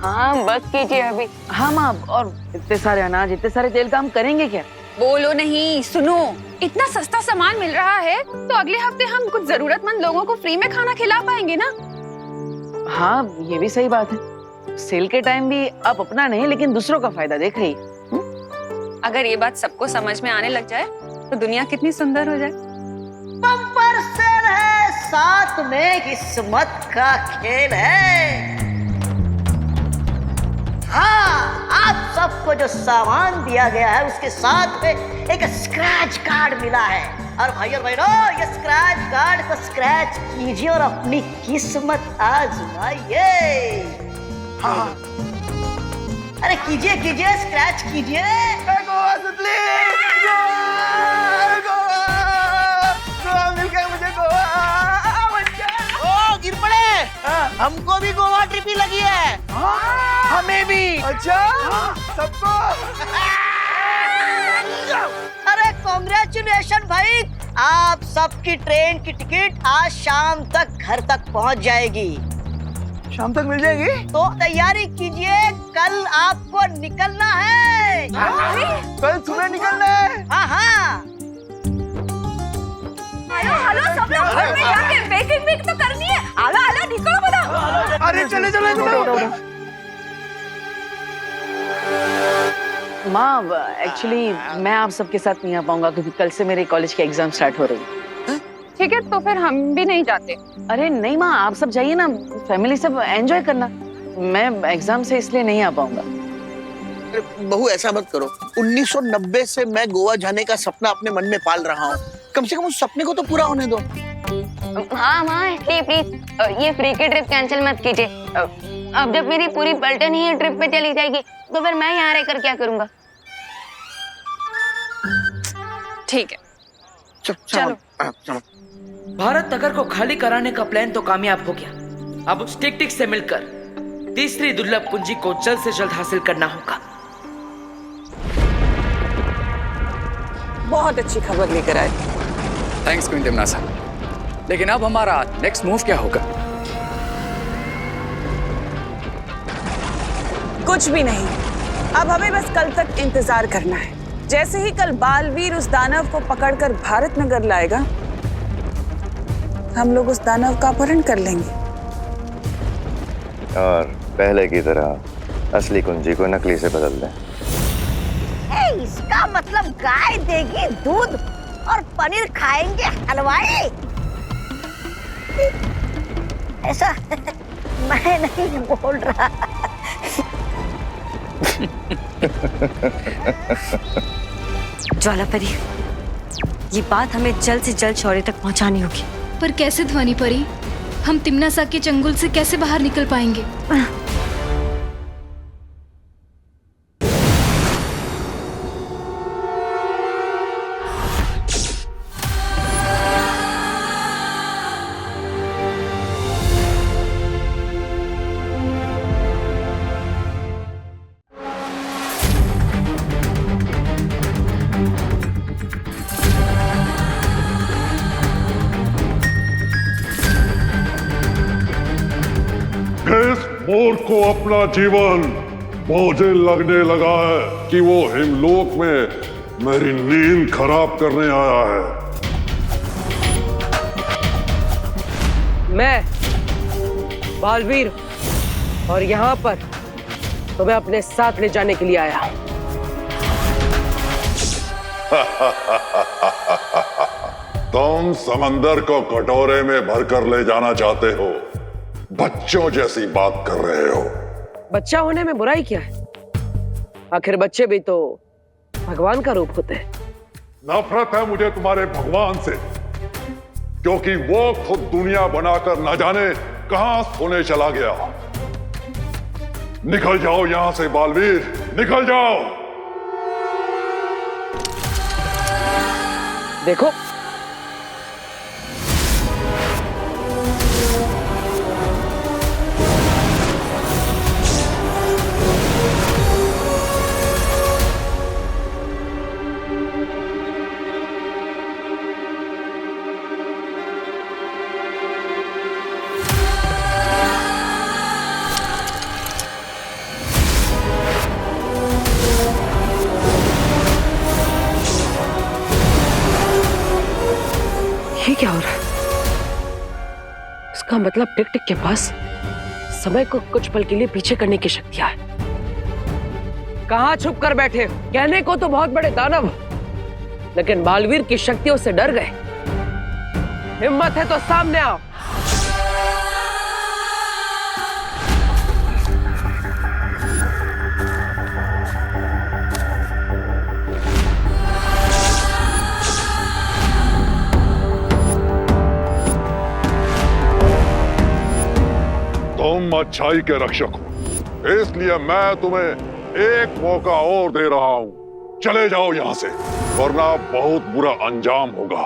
हाँ, बस कीजिए अभी। हाँ माँ, और इतने सारे अनाज, इतने सारे तेल का हम करेंगे क्या? बोलो नहीं, सुनो, इतना सस्ता सामान मिल रहा है तो अगले हफ्ते हम कुछ जरूरतमंद लोगों को फ्री में खाना खिला पाएंगे ना? हाँ, ये भी सही बात है। सेल के टाइम भी आप अपना नहीं लेकिन दूसरों का फायदा देख रही। अगर ये बात सबको समझ में आने लग जाए तो दुनिया कितनी सुंदर हो जाए। बम्पर सेल है, साथ में किस्मत का खेल है। हाँ, आप सबको जो सामान दिया गया है उसके साथ में एक स्क्रैच कार्ड मिला है। और भाई और बहनों, ये स्क्रैच कार्ड को स्क्रैच कीजिए और अपनी किस्मत आजमाइए। हाँ, अरे कीजिए कीजिए, स्क्रैच कीजिए। ओ गिर पड़े, हमको भी गोवा ट्रिप ही लगी है। हमें भी। अच्छा, सबको। अरे कांग्रेचुलेशन भाई, आप सबकी ट्रेन की टिकट आज शाम तक घर तक पहुंच जाएगी। शाम तक मिल जाएगी? तो तैयारी कीजिए, कल आपको निकलना है। कल सुबह निकलना है? हाँ हाँ। हेलो सब लोग घर में जाके पैकिंग तो करनी है। आला आला निकलो बता। अरे चले चले चलो। माँ, एक्चुअली मैं आप सबके साथ नहीं आ पाऊंगा क्योंकि कल से मेरे कॉलेज के एग्जाम स्टार्ट हो रही है। ठीक है, तो फिर हम भी नहीं जाते। अरे नहीं माँ, आप सब जाइए ना, फैमिली सब एंजॉय करना। मैं एग्जाम से इसलिए नहीं आ पाऊंगा। बहू ऐसा मत करो, 1990 से मैं गोवा जाने का सपना अपने मन में पाल रहा हूँ। कम से कम उस सपने को तो पूरा होने दो। हाँ माँ, प्लीज ये फ्री की ट्रिप कैंसिल मत कीजिए। अब जब मेरी पूरी पलटन ही ट्रिप पे चली जाएगी तो फिर मैं यहाँ रहकर क्या करूँगा? ठीक है, चलो। भारत नगर को खाली कराने का प्लान तो कामयाब हो गया। अब उस टिक टिक से मिलकर तीसरी दुर्लभ कुंजी को जल्द से जल्द हासिल करना होगा। बहुत अच्छी खबर लेकर आए। Thanks queen तिमनासा। लेकिन अब हमारा नेक्स्ट मूव क्या होगा? कुछ भी नहीं, अब हमें बस कल तक इंतजार करना है। जैसे ही कल बालवीर उस दानव को पकड़कर भारत नगर लाएगा, हम लोग उस दानव का अपहरण कर लेंगे और पहले की तरह असली कुंजी को नकली से बदल दें। इसका मतलब गाय देगी दूध और पनीर खाएंगे हलवाई। ऐसा मैं नहीं बोल रहा। ज्वालापरी, ये बात हमें जल्द से जल्द शौर्य तक पहुंचानी होगी। पर कैसे ध्वनि परी? हम तिम्नासा के चंगुल से कैसे बाहर निकल पाएंगे? इस मोर को अपना जीवन मुझे लगने लगा है कि वो हिमलोक में मेरी नींद खराब करने आया है। मैं बालवीर और यहाँ पर तुम्हें अपने साथ ले जाने के लिए आया हूँ। तुम समंदर को कटोरे में भरकर ले जाना चाहते हो, बच्चों जैसी बात कर रहे हो। बच्चा होने में बुराई क्या है? आखिर बच्चे भी तो भगवान का रूप होते हैं। नफरत है मुझे तुम्हारे भगवान से, क्योंकि वो खुद दुनिया बनाकर न जाने कहां सोने चला गया। निकल जाओ यहां से बालवीर, निकल जाओ। देखो, ये क्या हो रहा है? इसका मतलब टिक टिक के पास समय को कुछ पल के लिए पीछे करने की शक्तियां है। कहां छुप कर बैठे हो? कहने को तो बहुत बड़े दानव, लेकिन बालवीर की शक्तियों से डर गए। हिम्मत है तो सामने आओ। तुम अच्छाई के रक्षक हो, इसलिए मैं तुम्हें एक मौका और दे रहा हूं। चले जाओ यहां से, वरना बहुत बुरा अंजाम होगा।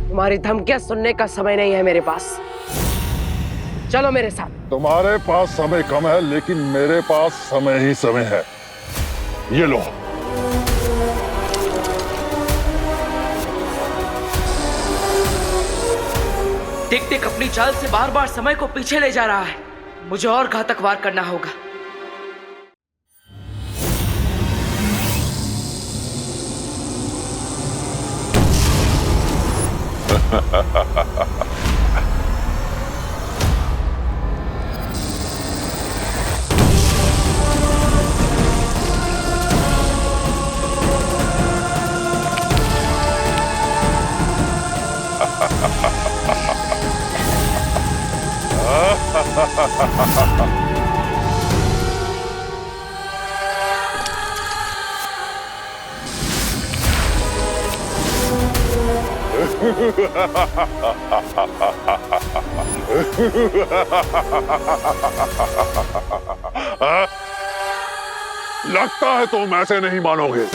तुम्हारी धमकियां सुनने का समय नहीं है मेरे पास। चलो मेरे साथ। तुम्हारे पास समय कम है, लेकिन मेरे पास समय ही समय है। ये लो। टिक टिक अपनी चाल से बार बार समय को पीछे ले जा रहा है। मुझे और घातक वार करना होगा। लगता है तुम ऐसे नहीं मानोगे।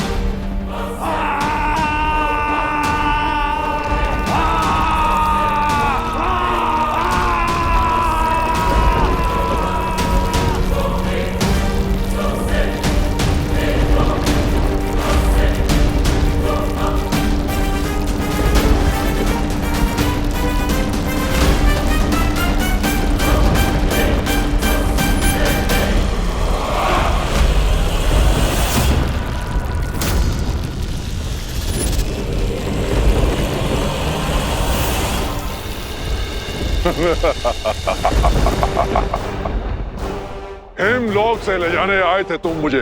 हिमलोक से ले जाने आए थे तुम मुझे,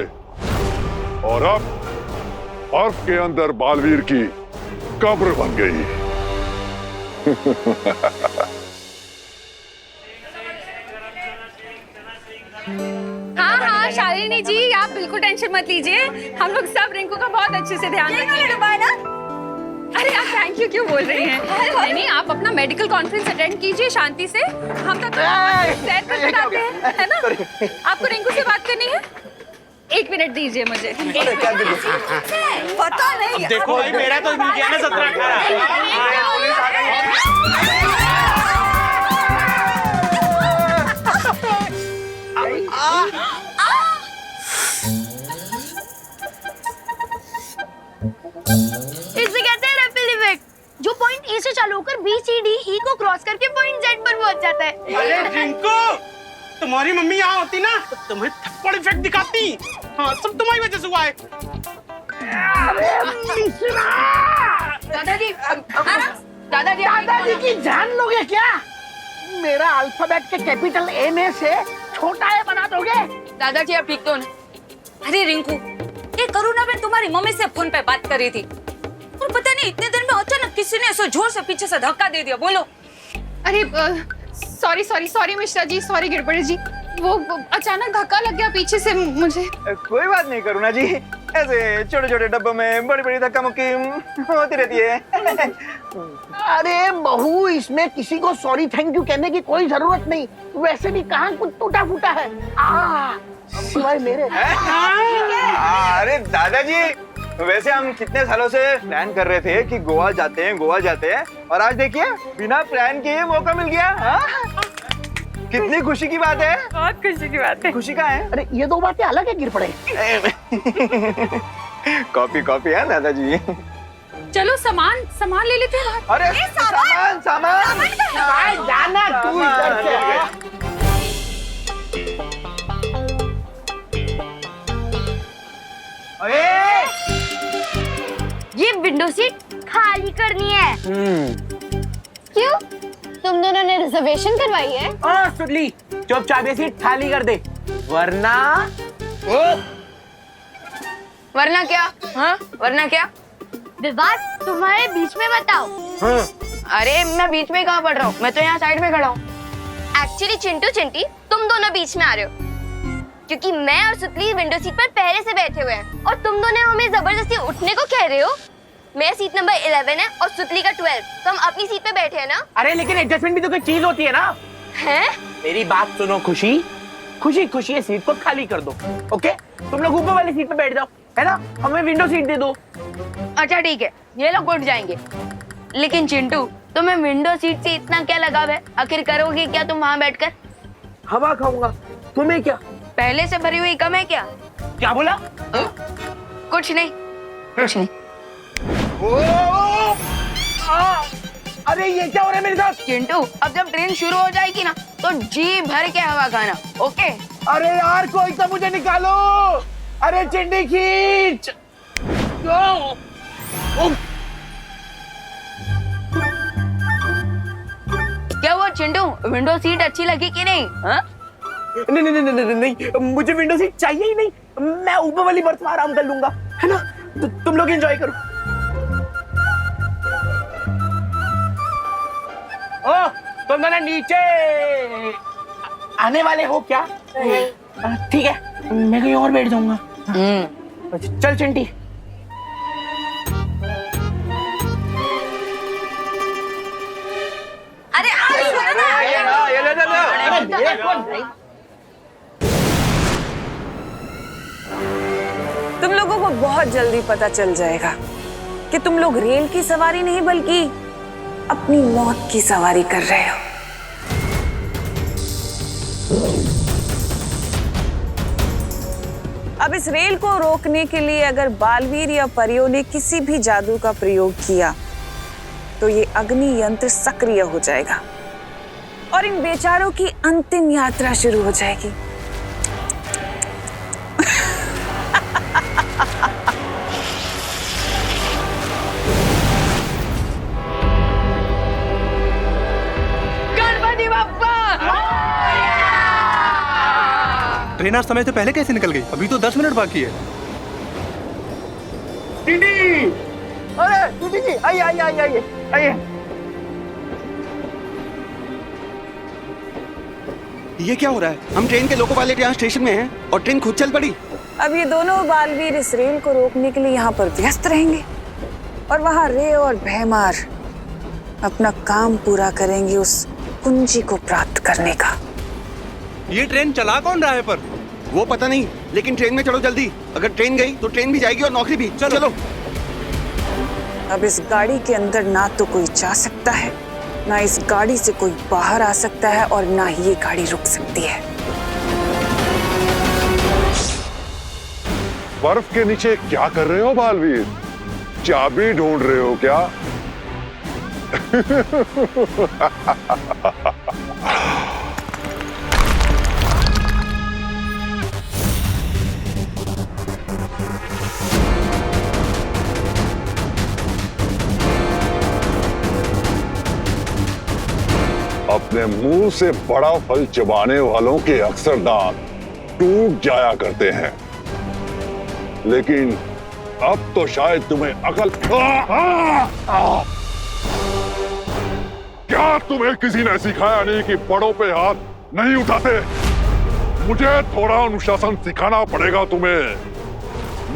और अब बर्फ के अंदर बालवीर की कब्र बन गई। हाँ शालिनी जी, आप बिल्कुल टेंशन मत लीजिए। हम लोग सब रिंकू का बहुत अच्छे से ध्यान रखेंगे। अरे आप थैंक यू क्यों बोल रही हैं? नहीं, आप अपना मेडिकल कॉन्फ्रेंस अटेंड कीजिए शांति से। हम तब सैर कर बताते हैं, है ना? आपको रिंकू से बात करनी है? 1 मिनट दीजिए मुझे। पता नहीं। देखो भाई, मेरा तो मिल गया ना 17-18। इसे कहते हैं रिपल इफेक्ट, जो पॉइंट ए से चालू होकर बी सी डी ई को क्रॉस करके पॉइंट जेड पर पहुंच जाता है। अरे रिंकू, तुम्हारी मम्मी यहाँ होती ना तो तुम्हें थप्पड़ इफेक्ट दिखाती। हाँ, सब तुम्हारी वजह से हुआ है। दादाजी, दादाजी की जान लोगे क्या? मेरा अल्फाबेट के कैपिटल ए में से छोटा ए बना दोगे? दादाजी आप ठीक तो ना? अरे रिंकू, ये करुणा बहन तुम्हारी मम्मी से फोन पे बात कर रही थी, और पता नहीं इतने देर में अचानक किसी ने ऐसा जोर से पीछे से धक्का दे दिया। बोलो। अरे सॉरी मिश्रा जी, सॉरी गिरबड़े जी, वो अचानक धक्का लग गया पीछे से मुझे। कोई बात नहीं करुणा जी, ऐसे छोटे छोटे डब्बों में बड़ी बड़ी धक्का मुक्की होती रहती है। अरे बहू, इसमें किसी को सॉरी थैंक यू कहने की कोई जरूरत नहीं। वैसे भी कहाँ कुछ टूटा फूटा है सिवाय मेरे। अरे दादाजी, वैसे हम कितने सालों से प्लान कर रहे थे कि गोवा जाते हैं, और आज देखिए बिना प्लान के मौका मिल गया। कितनी खुशी की बात है। बहुत खुशी की बात है। खुशी का है। अरे ये दो बातें अलग है गिरपड़े। कॉपी है दादाजी। चलो सामान ले लेते हैं। अरे सामान जाना तू इधर से। ये विंडो सीट खाली करनी है। क्यों? तुम दोनों ने रिजर्वेशन करवाई है? सुडली, चुपचाप ये सीट खाली कर दे, वरना क्या? हाँ, वरना क्या? विवाद तुम्हारे बीच में बताओ। अरे मैं बीच में कहाँ पड़ रहा हूँ? मैं तो यहाँ साइड में खड़ा हूँ। एक्चुअली चिंटू चिंटी तुम दोनों बीच में आ रहे हो, क्योंकि मैं और सुतली विंडो सीट पर पहले से बैठे हुए हैं, और तुम दोनों हमें जबरदस्ती उठने को कह रहे हो। मेरा सीट नंबर 11 है और सुतली का 12, तो हम अपनी सीट पे बैठे हैं ना। अरे लेकिन एडजस्टमेंट भी तो कोई चीज होती है ना। हैं? मेरी बात सुनो खुशी, खुशी खुशी ये सीट को खाली कर दो। ओके, तुम लोग ऊपर वाली सीट पे बैठ जाओ, है ना। हमें विंडो सीट दे दो। अच्छा ठीक है, ये लोग उठ जाएंगे। लेकिन चिंटू, तुम्हें विंडो सीट से इतना क्या लगाव है? आखिर करोगे क्या तुम वहाँ बैठकर? हवा खाऊंगा। तुम्हें क्या? पहले से भरी हुई कम है क्या? क्या बोला? कुछ नहीं, कुछ नहीं। अरे ये क्या हो रहा है मेरे साथ? चिंटू, अब जब ट्रेन शुरू हो जाएगी ना तो जी भर के हवा खाना, ओके? अरे यार कोई तो मुझे निकालो। अरे चिंडी खींच। क्या हुआ चिंटू, विंडो सीट अच्छी लगी कि नहीं? हाँ? नहीं नहीं नहीं नहीं नहीं, मुझे विंडो सीट चाहिए ही नहीं। मैं ऊपर वाली बर्थ में आराम कर लूंगा, है ना। तुम लोग एंजॉय करो। ओ, तुम दोनों नीचे आने वाले हो क्या? ठीक है, मैं कहीं और बैठ जाऊंगा। चल चिंटी। अरे तुम लोगों को बहुत जल्दी पता चल जाएगा कि तुम लोग रेल की सवारी नहीं बल्कि अपनी मौत की सवारी कर रहे हो। अब इस रेल को रोकने के लिए अगर बालवीर या परियों ने किसी भी जादू का प्रयोग किया तो ये अग्नि यंत्र सक्रिय हो जाएगा और इन बेचारों की अंतिम यात्रा शुरू हो जाएगी। गणपति बप्पा! ट्रेन आज समय से पहले कैसे निकल गई? अभी तो 10 मिनट बाकी है। टीटी! अरे टीटी जी, आइए आइए आइए आइए आइए। ये क्या हो रहा है? हम ट्रेन के लोको पायलट यहाँ स्टेशन में हैं और ट्रेन खुद चल पड़ी। अब ये दोनों बालवीर इस रेल को रोकने के लिए यहाँ पर व्यस्त रहेंगे और वहाँ रे और भैमार अपना काम पूरा करेंगे उस कुंजी को प्राप्त करने का। ये ट्रेन चला कौन रहा है पर? वो पता नहीं, लेकिन ट्रेन में चलो जल्दी। अगर ट्रेन गई तो ट्रेन भी जाएगी और नौकरी भी। चलो। अब इस गाड़ी के अंदर ना तो कोई जा सकता है, ना इस गाड़ी से कोई बाहर आ सकता है और ना ही ये गाड़ी रुक सकती है। बर्फ के नीचे क्या कर रहे हो बालवीर? चाबी ढूंढ रहे हो क्या? अपने मुंह से बड़ा फल चबाने वालों के अक्सर दांत टूट जाया करते हैं, लेकिन अब तो शायद तुम्हें अकल। क्या तुम्हें किसी ने सिखाया नहीं कि बड़ों पे हाथ नहीं उठाते? मुझे थोड़ा अनुशासन सिखाना पड़ेगा तुम्हें।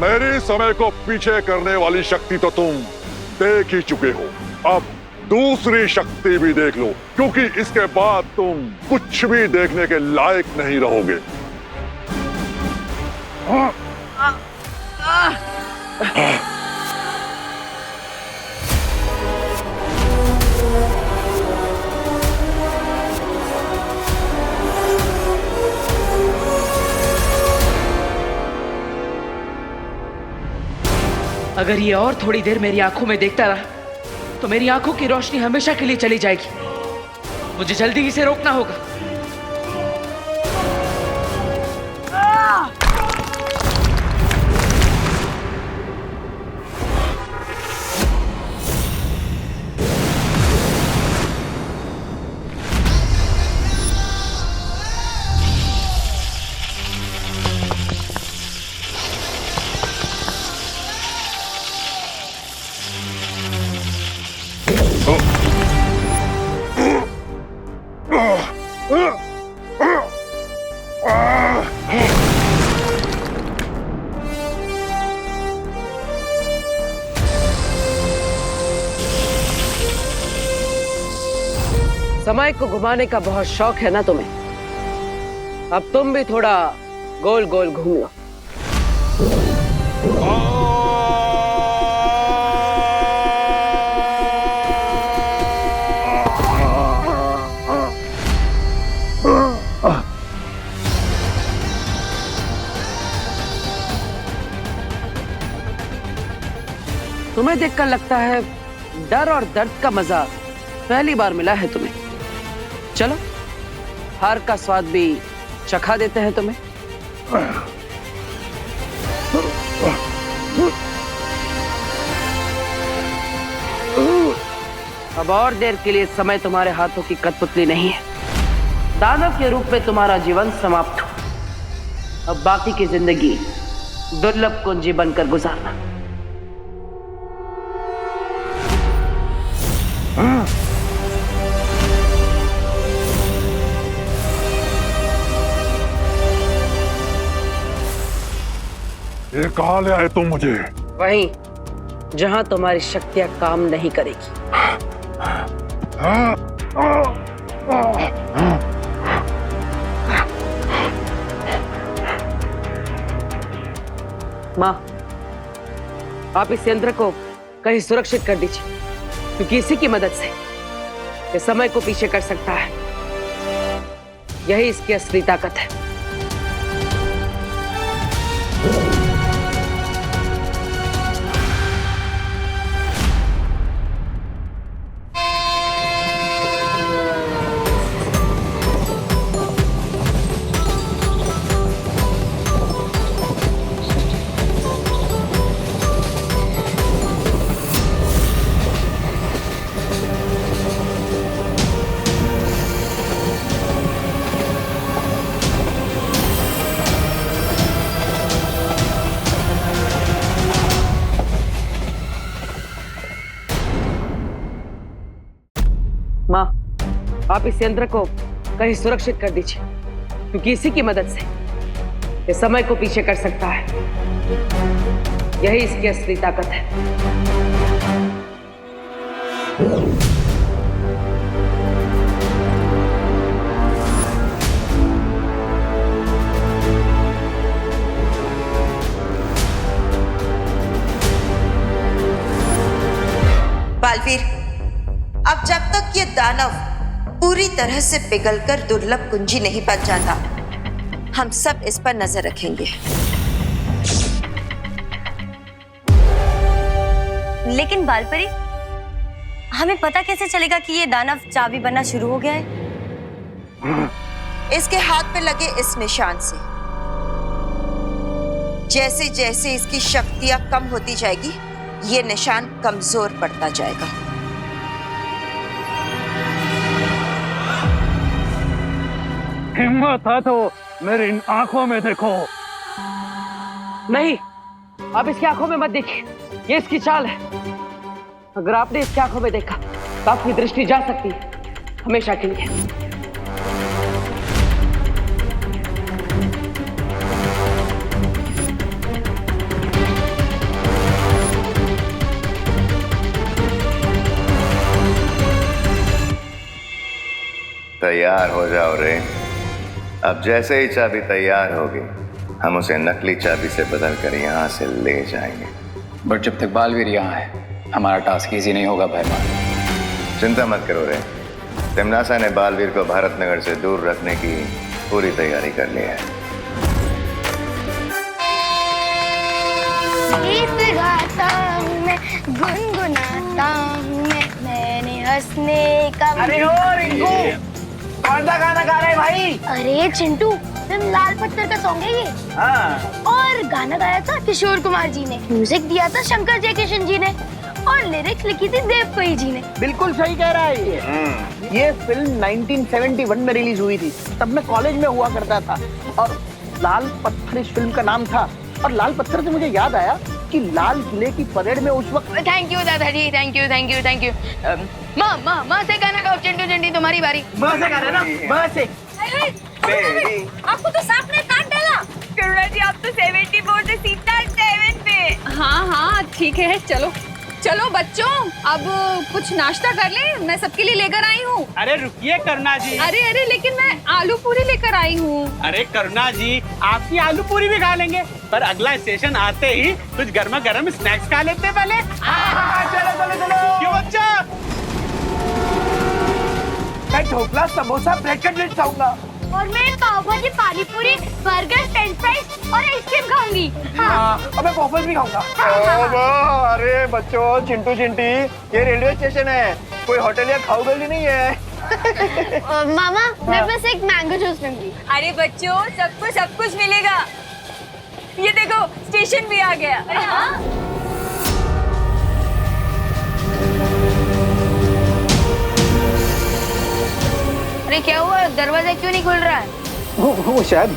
मेरे समय को पीछे करने वाली शक्ति तो तुम देख ही चुके हो, अब दूसरी शक्ति भी देख लो, क्योंकि इसके बाद तुम कुछ भी देखने के लायक नहीं रहोगे। अगर ये और थोड़ी देर मेरी आंखों में देखता रहा तो मेरी आंखों की रोशनी हमेशा के लिए चली जाएगी। मुझे जल्दी इसे रोकना होगा। समय को घुमाने का बहुत शौक है ना तुम्हें? अब तुम भी थोड़ा गोल गोल घूम लो। तुम्हें देखकर लगता है डर और दर्द का मजा पहली बार मिला है तुम्हें। चलो हार का स्वाद भी चखा देते हैं तुम्हें। अब और देर के लिए समय तुम्हारे हाथों की कठपुतली नहीं है। दानव के रूप में तुम्हारा जीवन समाप्त हो। अब बाकी की जिंदगी दुर्लभ कुंजी बनकर गुजारना। ये कहाँ ले आए तुम मुझे? वहीं जहां तुम्हारी शक्तियां काम नहीं करेगी। माँ, आप इस यंत्र को कहीं सुरक्षित कर दीजिए, क्योंकि इसी की मदद से ये समय को पीछे कर सकता है। यही इसकी असली ताकत है। माँ, आप इस यंत्र को कहीं सुरक्षित कर दीजिए, क्योंकि इसी की मदद से ये समय को पीछे कर सकता है। यही इसकी असली ताकत है। बालवीर, अब जब तक ये दानव पूरी तरह से पिघलकर दुर्लभ कुंजी नहीं बन जाता, हम सब इस पर नजर रखेंगे। लेकिन बालपरी, हमें पता कैसे चलेगा कि ये दानव चाबी बनना शुरू हो गया है? इसके हाथ पे लगे इस निशान से जैसे जैसे इसकी शक्तियां कम होती जाएगी, ये निशान कमजोर पड़ता जाएगा। हिम्मत है तो मेरी इन आंखों में देखो। नहीं, आप इसकी आंखों में मत देखिए, ये इसकी चाल है। अगर आपने इसकी आंखों में देखा तो आपकी दृष्टि जा सकती है हमेशा के लिए। तैयार हो जाओ रे। अब जैसे ही चाबी तैयार होगी, हम उसे नकली चाबी से बदलकर यहाँ से ले जाएंगे। बट जब तक बालवीर यहाँ है, हमारा टास्क इजी नहीं होगा भाई मान। चिंता मत करो रे, तिमनासा ने बालवीर को भारत नगर से दूर रखने की पूरी तैयारी कर ली है। गीत गाता हूँ मैं, गुनगुनाता हूँ मैं, मैंने हंसने का। अरे ओ रिंकू, कौन सा गाना गा रहे हैं भाई? अरे चिंटू, फिल्म लाल पत्थर का सॉन्ग है ये। हाँ। और गाना गाया था किशोर कुमार जी ने, म्यूजिक दिया था शंकर जयकिशन जी ने, और लिरिक्स लिखी थी देव कोई जी ने। बिल्कुल सही कह रहा है ये फिल्म 1971 में रिलीज हुई थी, तब मैं कॉलेज में हुआ करता था, और लाल पत्थर इस फिल्म का नाम था। और लाल पत्थर से मुझे याद आया कि लाल किले की परेड में उस वक्त। थैंक यू दादाजी, thank you thank you thank you. माँ से गाना गाओ। चिंटू चिंटी तुम्हारी बारी। माँ से गाना ना, माँ से। आपको तो सांप ने काट डाला। करुणा जी, आप तो 74 से सीधा 7 पे। हाँ हाँ ठीक है, चलो चलो बच्चों, अब कुछ नाश्ता कर ले, मैं सबके लिए लेकर आई हूँ। अरे रुकिए करुणा जी। अरे लेकिन मैं आलू पूरी लेकर आई हूँ। अरे करुणा जी, आपकी आलू पूरी भी खा लेंगे, पर अगला स्टेशन आते ही कुछ गर्मा गर्म स्नैक्स खा लेते हैं पहले। चलो चलो चलो। क्यों बच्चा? मैं ढोकला, समोसा, ब्रेड कटलेट खाऊंगा। और मैं पाव भाजी, पानी पूरी, बर्गर, फ्रेंच फ्राइज और आइसक्रीम खाऊंगी। अब मैं वॉफल्स भी खाऊंगा। अरे बच्चों, चिंटू चिंटी, ये रेलवे स्टेशन है, कोई होटल या खाऊ गली नहीं है। मामा, मैं बस एक मैंगो जूस लूंगी। अरे बच्चों, सबको सब कुछ मिलेगा। ये देखो, स्टेशन भी आ गया। अरे क्या हुआ, दरवाजा क्यों नहीं खुल रहा है? वो शायद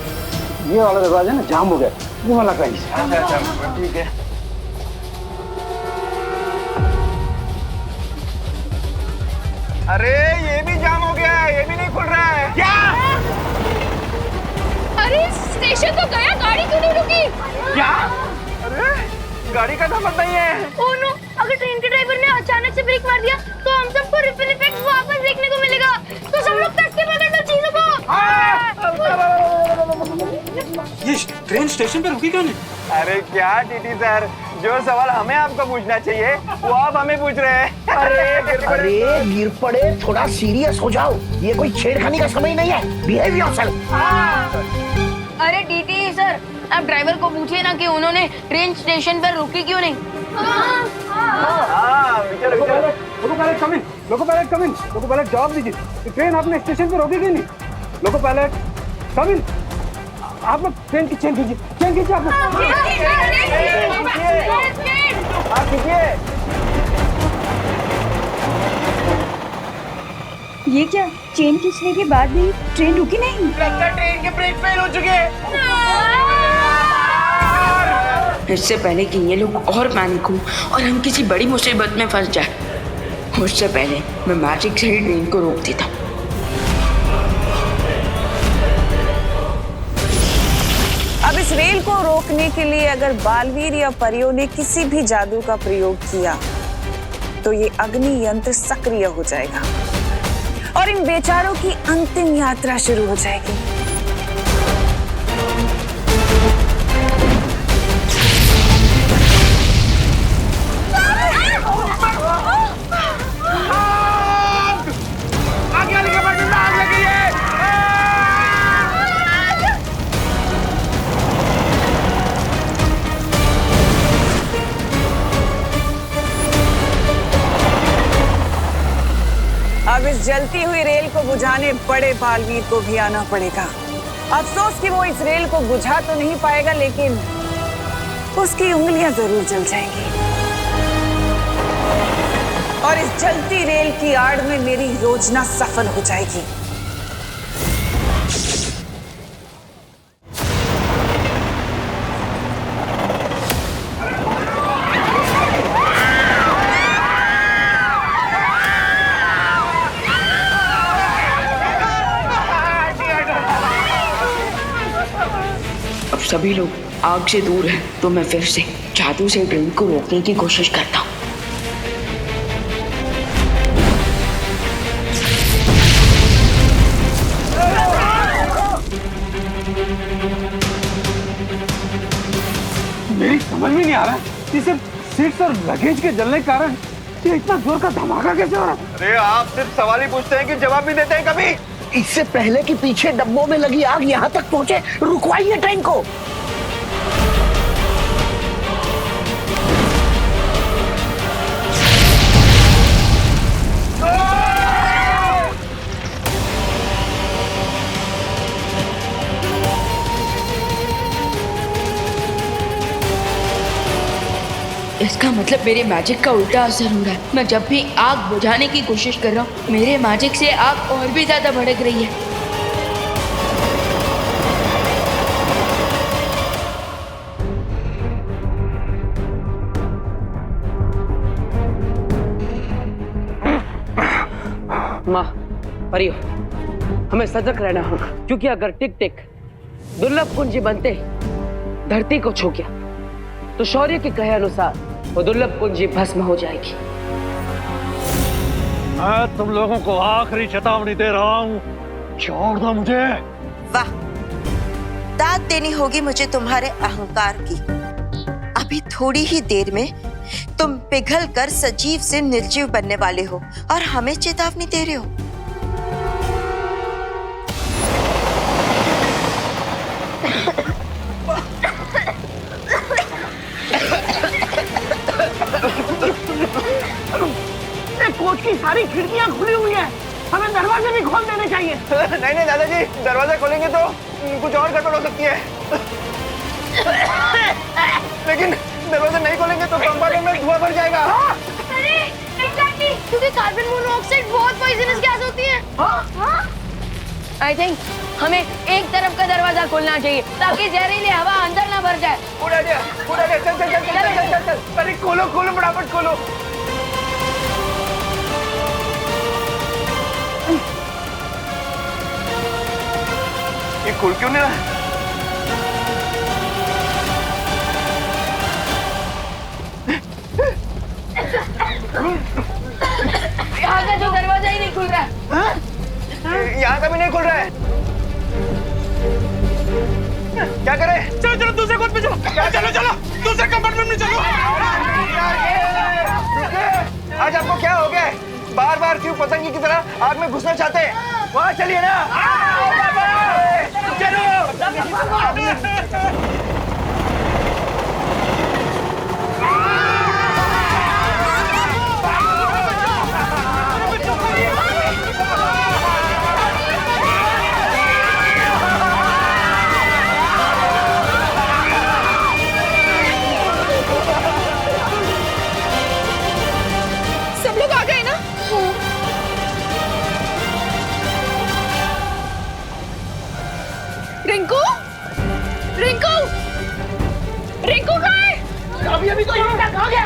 ये वाला दरवाजा ना जाम हो गया, वो वाला कहीं से। अच्छा, ठीक है। अरे ये भी जाम हो गया है, ये भी नहीं खुल रहा है। क्या? अरे स्टेशन तो गया, गाड़ी क्यों नहीं रुकी? क्या? अरे गाड़ी का नंबर नहीं है। ओह नो, अगर ट्रेन के ड्राइवर ने अचानक से ब्रेक मार दिया तो हम सबको रिपल इफेक्ट वापस देखने को मिलेगा। तो सब लोग कसके पकड़ लो चीजों को। ये ट्रेन स्टेशन पे रुकी क्यों नहीं? अरे क्या टीटी सर, जो सवाल हमें आपको पूछना चाहिए वो आप हमें पूछ रहे हैं। अरे गिर पड़े, थोड़ा सीरियस हो जाओ, ये कोई छेड़खानी का समय नहीं है। Behave yourself. अरे टीटी सर, आप ड्राइवर को पूछिए ना कि उन्होंने ट्रेन स्टेशन पर रुकी क्यों नहीं। लोको पायलट कम इन, लोको पायलट कम इन, लोको पायलट जवाब दीजिए, ट्रेन आपने स्टेशन पे रोकी क्यों नहीं? लोको पायलट कम इन, आप लोग ट्रेन की चेन खींचिए, चेन खींचिए आप लोग। ये क्या, चेन खींचने के बाद भी ट्रेन रुकी नहीं? ट्रेन के ब्रेक फेल हो चुके हैं। इससे पहले कि ये लोग और पैनिक हो और हम किसी बड़ी मुसीबत में फंस जाए, उससे पहले मैं मैजिक से ही ट्रेन को रोक देता। अब इस रेल को रोकने के लिए अगर बालवीर या परियों ने किसी भी जादू का प्रयोग किया तो ये अग्नि यंत्र सक्रिय हो जाएगा और इन बेचारों की अंतिम यात्रा शुरू हो जाएगी। अब इस जलती हुई रेल को बुझाने बड़े बालवीर को भी आना पड़ेगा। अफसोस कि वो इस रेल को बुझा तो नहीं पाएगा, लेकिन उसकी उंगलियां जरूर जल जाएंगी और इस जलती रेल की आड़ में मेरी योजना सफल हो जाएगी। अब सभी लोग आग से दूर हैं, तो मैं फिर से जादू से ट्रेन को रोकने की कोशिश करता हूँ। मेरी समझ में नहीं आ रहा कि सिर्फ सीट्स और लगेज के जलने के कारण ये इतना जोर का धमाका कैसे हो रहा है? अरे आप सिर्फ सवाल ही पूछते हैं कि जवाब भी देते हैं कभी? इससे पहले कि पीछे डब्बों में लगी आग यहाँ तक पहुँचे, रुकवाइए ट्रेन को। इसका मतलब मेरे मैजिक का उल्टा असर हो रहा है। मैं जब भी आग बुझाने की कोशिश कर रहा हूँ, मेरे मैजिक से आग और भी ज्यादा भड़क रही है। माँ, परियो, हमें सजग रहना होगा, क्योंकि अगर टिक टिक दुर्लभ कुंजी बनते धरती को छू गया तो शौर्य के कहे अनुसार वो दुर्लभ कुंजी भस्म हो जाएगी। मैं तुम लोगों को आखिरी चेतावनी दे रहा हूँ, छोड़ दो मुझे। वाह, दाद देनी होगी मुझे तुम्हारे अहंकार की। अभी थोड़ी ही देर में तुम पिघल कर सजीव से निर्जीव बनने वाले हो और हमें चेतावनी दे रहे हो। कोच की सारी खिड़कियां खुली हुई हैं, हमें दरवाजे भी खोल देने चाहिए। नहीं नहीं दादाजी, दरवाजा खोलेंगे तो कुछ और गड़बड़ हो सकती है। लेकिन दरवाजा नहीं खोलेंगे तो कंपार्टमेंट में धुआं भर जाएगा। अरे एग्जैक्टली, क्योंकि कार्बन मोनोऑक्साइड बहुत पॉइजनस गैस होती है। आई थिंक हमें एक तरफ का दरवाजा खोलना चाहिए ताकि जहरीली हवा अंदर ना भर जाए। उड़ा दिया, चल चल चल चल चल चल। अरे खोलो खोलो, फटाफट खोलो। ये खुल क्यों नहीं रहा? यहाँ का जो दरवाजा ही नहीं खुल रहा है। यहाँ का भी नहीं खुल रहा है। क्या करें? चलो चलो दूसरे कोच पे चलो। चलो चलो दूसरे कंपार्टमेंट में चलो। आज आपको क्या हो गया? बार बार क्यों पतंगी की तरह आग में घुसना चाहते हैं? वहाँ चलिए ना। चलो। सब लोग आ गए ना? रिंकू, रिंकू, रिंकू कहाँ है? अभी अभी तो यहीं तक आ गया।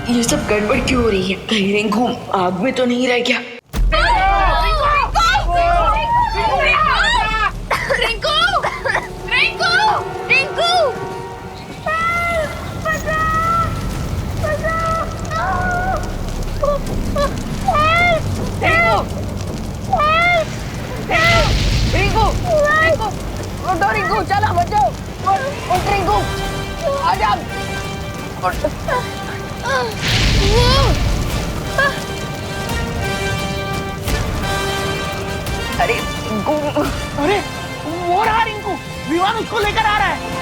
ये सब गड़बड़ क्यों हो रही है? कहीं रिंकू आग में तो नहीं रह गया? रिंकू चलो बचाओ। उठ रिंकू, आजा। अरे रिंकू, अरे वो रहा रिंकू, विवान उसको लेकर आ रहा है।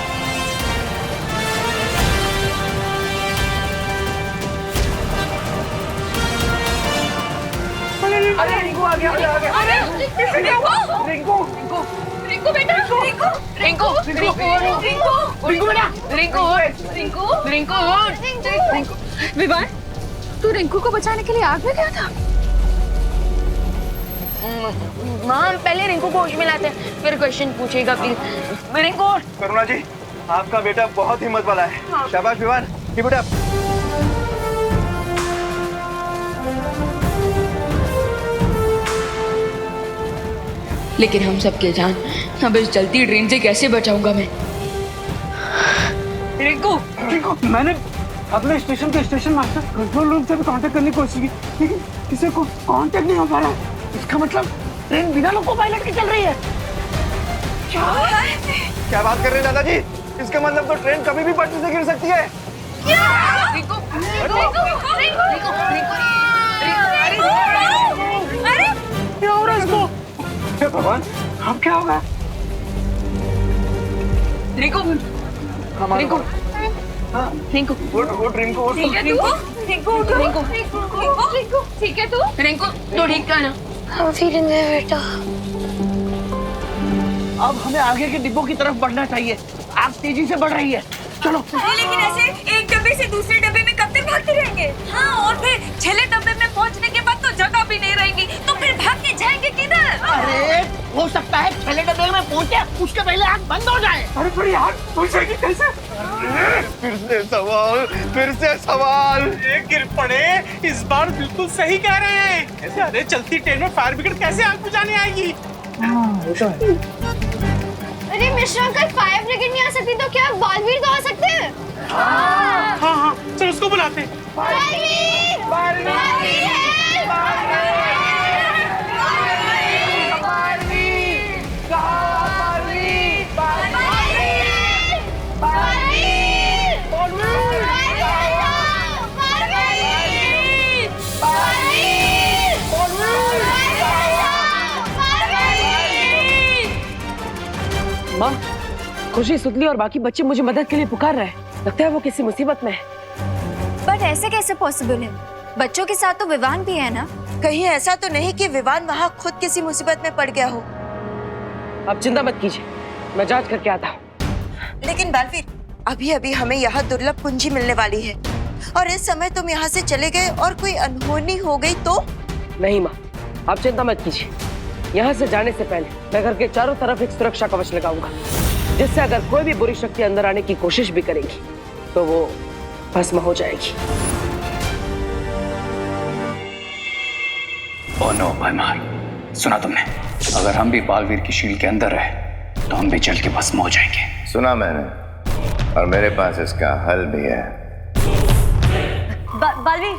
अरे रिंकू आ गया, आ गया। अरे रिंकू, रिंकू, रिंकू बेटा, रिंकू, रिंकू, रिंकू, रिंकू, रिंकू बेटा, रिंकू, रिंकू, रिंकू। विवान, तू रिंकू को बचाने के लिए आग में गया था? माम पहले रिंकू को होश में लाते हैं, फिर क्वेश्चन पूछेगा प्लीज। रिंकू। करुणा जी, आपका बेटा बहुत हिम्मत वाला है। शाबाश विवान, कीप इट अप। लेकिन हम सबके जान अब इस जलती ट्रेन से कैसे बचाऊंगा मैं? रिंकू, रिंकू, मैंने अपने स्टेशन के स्टेशन मास्टर कंट्रोल रूम से भी कांटेक्ट करने की कोशिश की, लेकिन किसी को कांटेक्ट नहीं हो पा रहा है। इसका मतलब ट्रेन बिना लोको पायलट की चल रही है। क्या बात कर रहे हैं दादाजी? इसका मतलब तो ट्रेन कभी भी पटरी से गिर सकती है। रिंकू, रिंकू, रिंकू, अरे क्या हो रहा है इसको? हे भगवान, अब क्या होगा? रिंकू, रिंकू, रिंकू, उठ रिंकू, ठीक है तू? रिंकू, रिंकू, रिंकू, ठीक है तू? रिंकू तो ठीक था ना? I'm feeling there, बेटा। अब हमें आगे के डिब्बों की तरफ बढ़ना चाहिए। आग तेजी से बढ़ रही है, चलो। लेकिन ऐसे एक डब्बे से दूसरे डब्बे में कब तक भागते रहेंगे? हाँ, और फिर छले डब्बे में पहुंचने के बाद तो जगह भी नहीं रहेगी, तो फिर भाग के जाएंगे किधर? अरे हो सकता है छले डब्बे में पहुंचे उसके पहले आग बंद हो जाए। अरे पर यार पहुंचेगी कैसे? फिर से सवाल। गिर पड़े, इस बार बिल्कुल सही कह रहे हैं। अरे चलती ट्रेन में फायर ब्रिगेड कैसे आग बुझाने आएगी? हाँ, मिश्रा अंकल फायर ब्रिगेड नहीं आ सकती तो क्या बालवीर तो आ सकते हैं? हाँ हाँ चल उसको बुलाते हैं। बालवीर! बालवीर है! माँ, खुशी सुतली और बाकी बच्चे मुझे मदद के लिए पुकार रहे हैं। लगता है वो किसी मुसीबत में है। बट ऐसे कैसे पॉसिबल है? बच्चों के साथ तो विवान भी है ना? कहीं ऐसा तो नहीं कि विवान वहाँ खुद किसी मुसीबत में पड़ गया हो। आप चिंता मत कीजिए, मैं जांच करके आता हूँ। लेकिन बालवीर, अभी अभी हमें यहाँ दुर्लभ कुंजी मिलने वाली है और इस समय तुम यहाँ से चले गए और कोई अनहोनी हो गई तो? नहीं माँ, आप चिंता मत कीजिए। यहाँ से जाने से पहले मैं घर के चारों तरफ एक सुरक्षा कवच लगाऊंगा, जिससे अगर कोई भी बुरी शक्ति अंदर आने की कोशिश भी करेगी तो वो भस्म हो जाएगी। ओह नो भयमार, सुना तुमने? अगर हम भी बालवीर की शील के अंदर रहे तो हम भी जल के भस्म हो जाएंगे। सुना मैंने, और मेरे पास इसका हल भी है। बालवीर,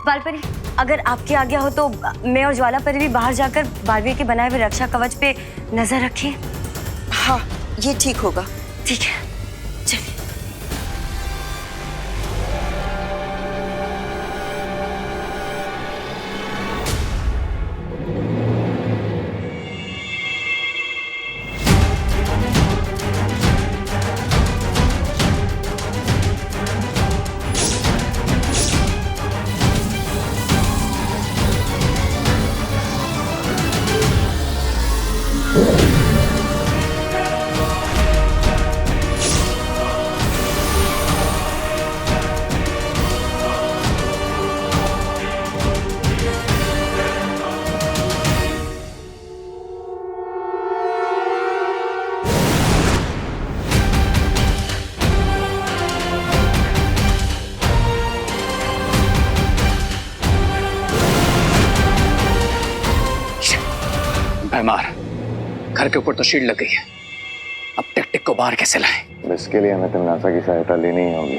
बालपरी, अगर आपकी आज्ञा हो तो मैं और ज्वाला परी भी बाहर जाकर बालवीर के बनाए हुए रक्षा कवच पे नजर रखें। हाँ, ये ठीक होगा। ठीक है, चलिए। भयमार, घर के ऊपर तो शील्ड लग गई है, अब टिक को बाहर कैसे लाएं? इसके लिए हमें तिमनासा की सहायता लेनी ही होगी।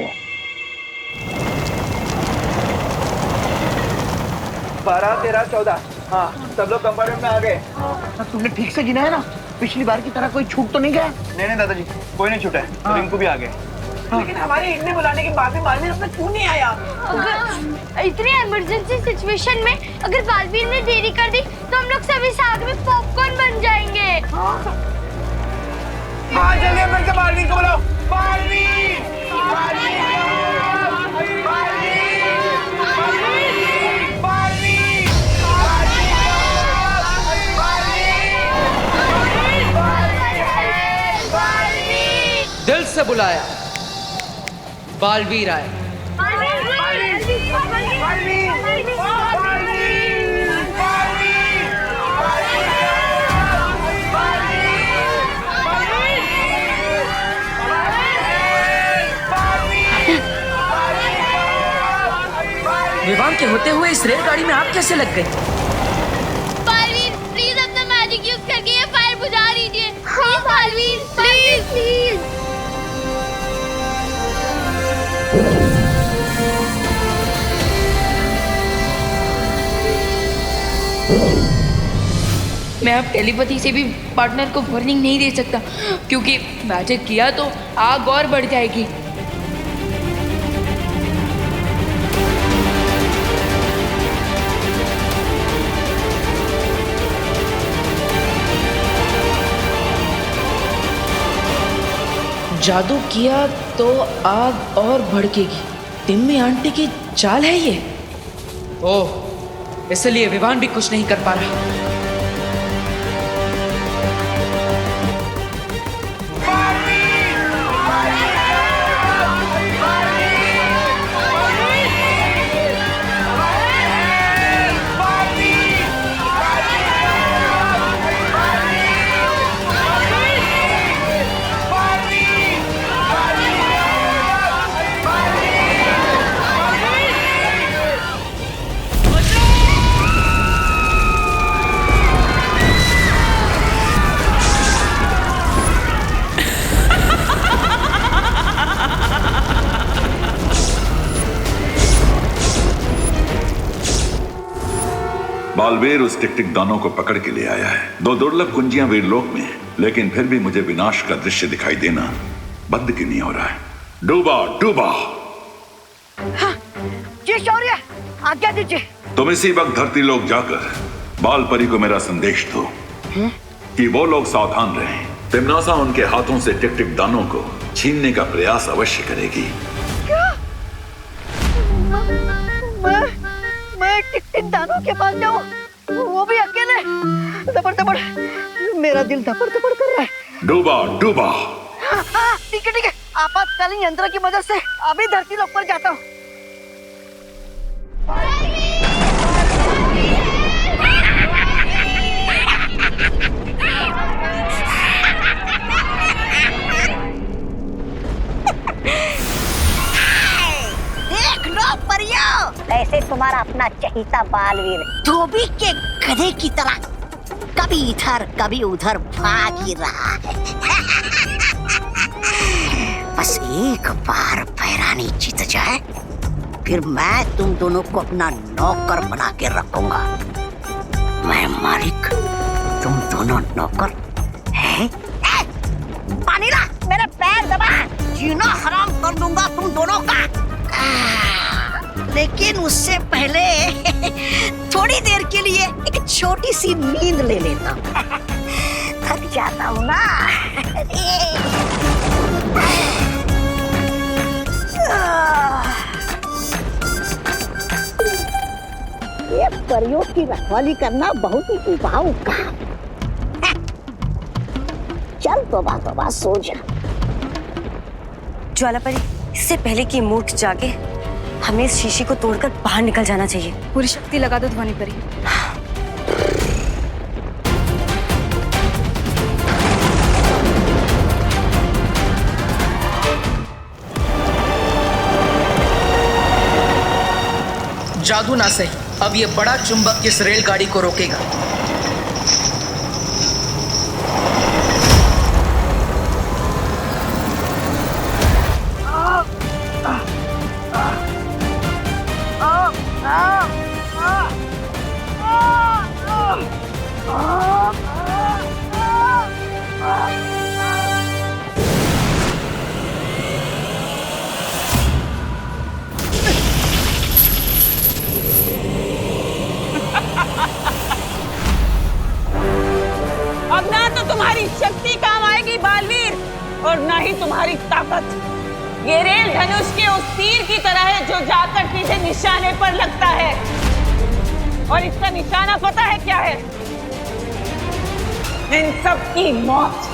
12, 13, 14। हाँ, सब लोग कंपार्टमेंट में आ गए। तुमने ठीक से गिना है ना? पिछली बार की तरह कोई छूट तो नहीं गया? नहीं दादाजी, कोई नहीं छूटा है। रिंकू भी आ गए। लेकिन हमारे इतने बुलाने के बाद भी बालवीर अपना क्यों नहीं आया? अगर इतनी इमरजेंसी सिचुएशन में अगर बालवीर ने देरी कर दी तो हम लोग सभी साथ में पॉपकॉर्न बन जाएंगे। हाँ, जल्दी फिर से बालवीर को बुलाओ। बालवीर! दिल से बुलाया, बालवीर आए। विवान के होते हुए इस रेलगाड़ी में आप कैसे लग गए? बालवीर, प्लीज अपना मैजिक यूज करके ये फायर बुझा दीजिए। Please Baalveer, please please. मैं अब टेलीपैथी से भी पार्टनर को वार्निंग नहीं दे सकता, क्योंकि मैजिक किया तो आग और बढ़ जाएगी। जादू किया तो आग और भड़केगी। टिम्मी आंटी की चाल है ये। ओह, इसलिए विवान भी कुछ नहीं कर पा रहा। बालवीर उस टिक-टिक दानों को पकड़ के ले आया है। 2 दुर्लभ कुंजियां वीरलोक में है, लेकिन फिर भी मुझे विनाश का दृश्य दिखाई देना बंद क्यों नहीं हो रहा है? डूबा डूबा। हाँ, जी शौर्य, आज्ञा दीजिए। तुम इसी वक्त धरती लोक जाकर बाल परी को मेरा संदेश दो कि वो लोग सावधान रहें। तिम्नासा उनके हाथों से टिक-टिक दानों को छीनने का प्रयास अवश्य करेगी। क्या? मैं टिक-टिक दानों के पास जाऊं, वो भी अकेले? दबड़ मेरा दिल दबड़ कर रहा है। डूबा डूबा। हाँ, ठीक है, आपातकालीन यंत्र की मदद से अभी धरती लोक पर जाता हूँ। देख लो परियों, ऐसे तुम्हारा अपना चहीता बालवीर धोबी के गधे की तरह कभी इधर कभी उधर भाग ही रहा है। बस एक बार भैरानी जीत जाए, फिर मैं तुम दोनों को अपना नौकर बना के रखूंगा। मैं मालिक, तुम दोनों नौकर हैं? पानी ला, मेरे पैर दबा, जीना हराम कर दूंगा तुम दोनों का। लेकिन उससे पहले थोड़ी देर के लिए एक छोटी सी नींद ले लेता हूँ। थक जाता हूँ ना। ये परियों की रखवाली करना बहुत ही उबाऊ काम। चल तोबा सो जा। ज्वालापरी, इससे पहले कि मूर्ख जागे, हमें इस शीशी को तोड़कर बाहर निकल जाना चाहिए। पूरी शक्ति लगा दो ध्वनि परी। जादू ना सही, अब ये बड़ा चुंबक इस रेलगाड़ी को रोकेगा। अब ना तो तुम्हारी शक्ति काम आएगी बालवीर, और ना ही तुम्हारी ताकत। ये रेल धनुष के उस तीर की तरह है जो जाकर सीधे निशाने पर लगता है, और इसका निशाना पता है क्या है? इन सब की मौत।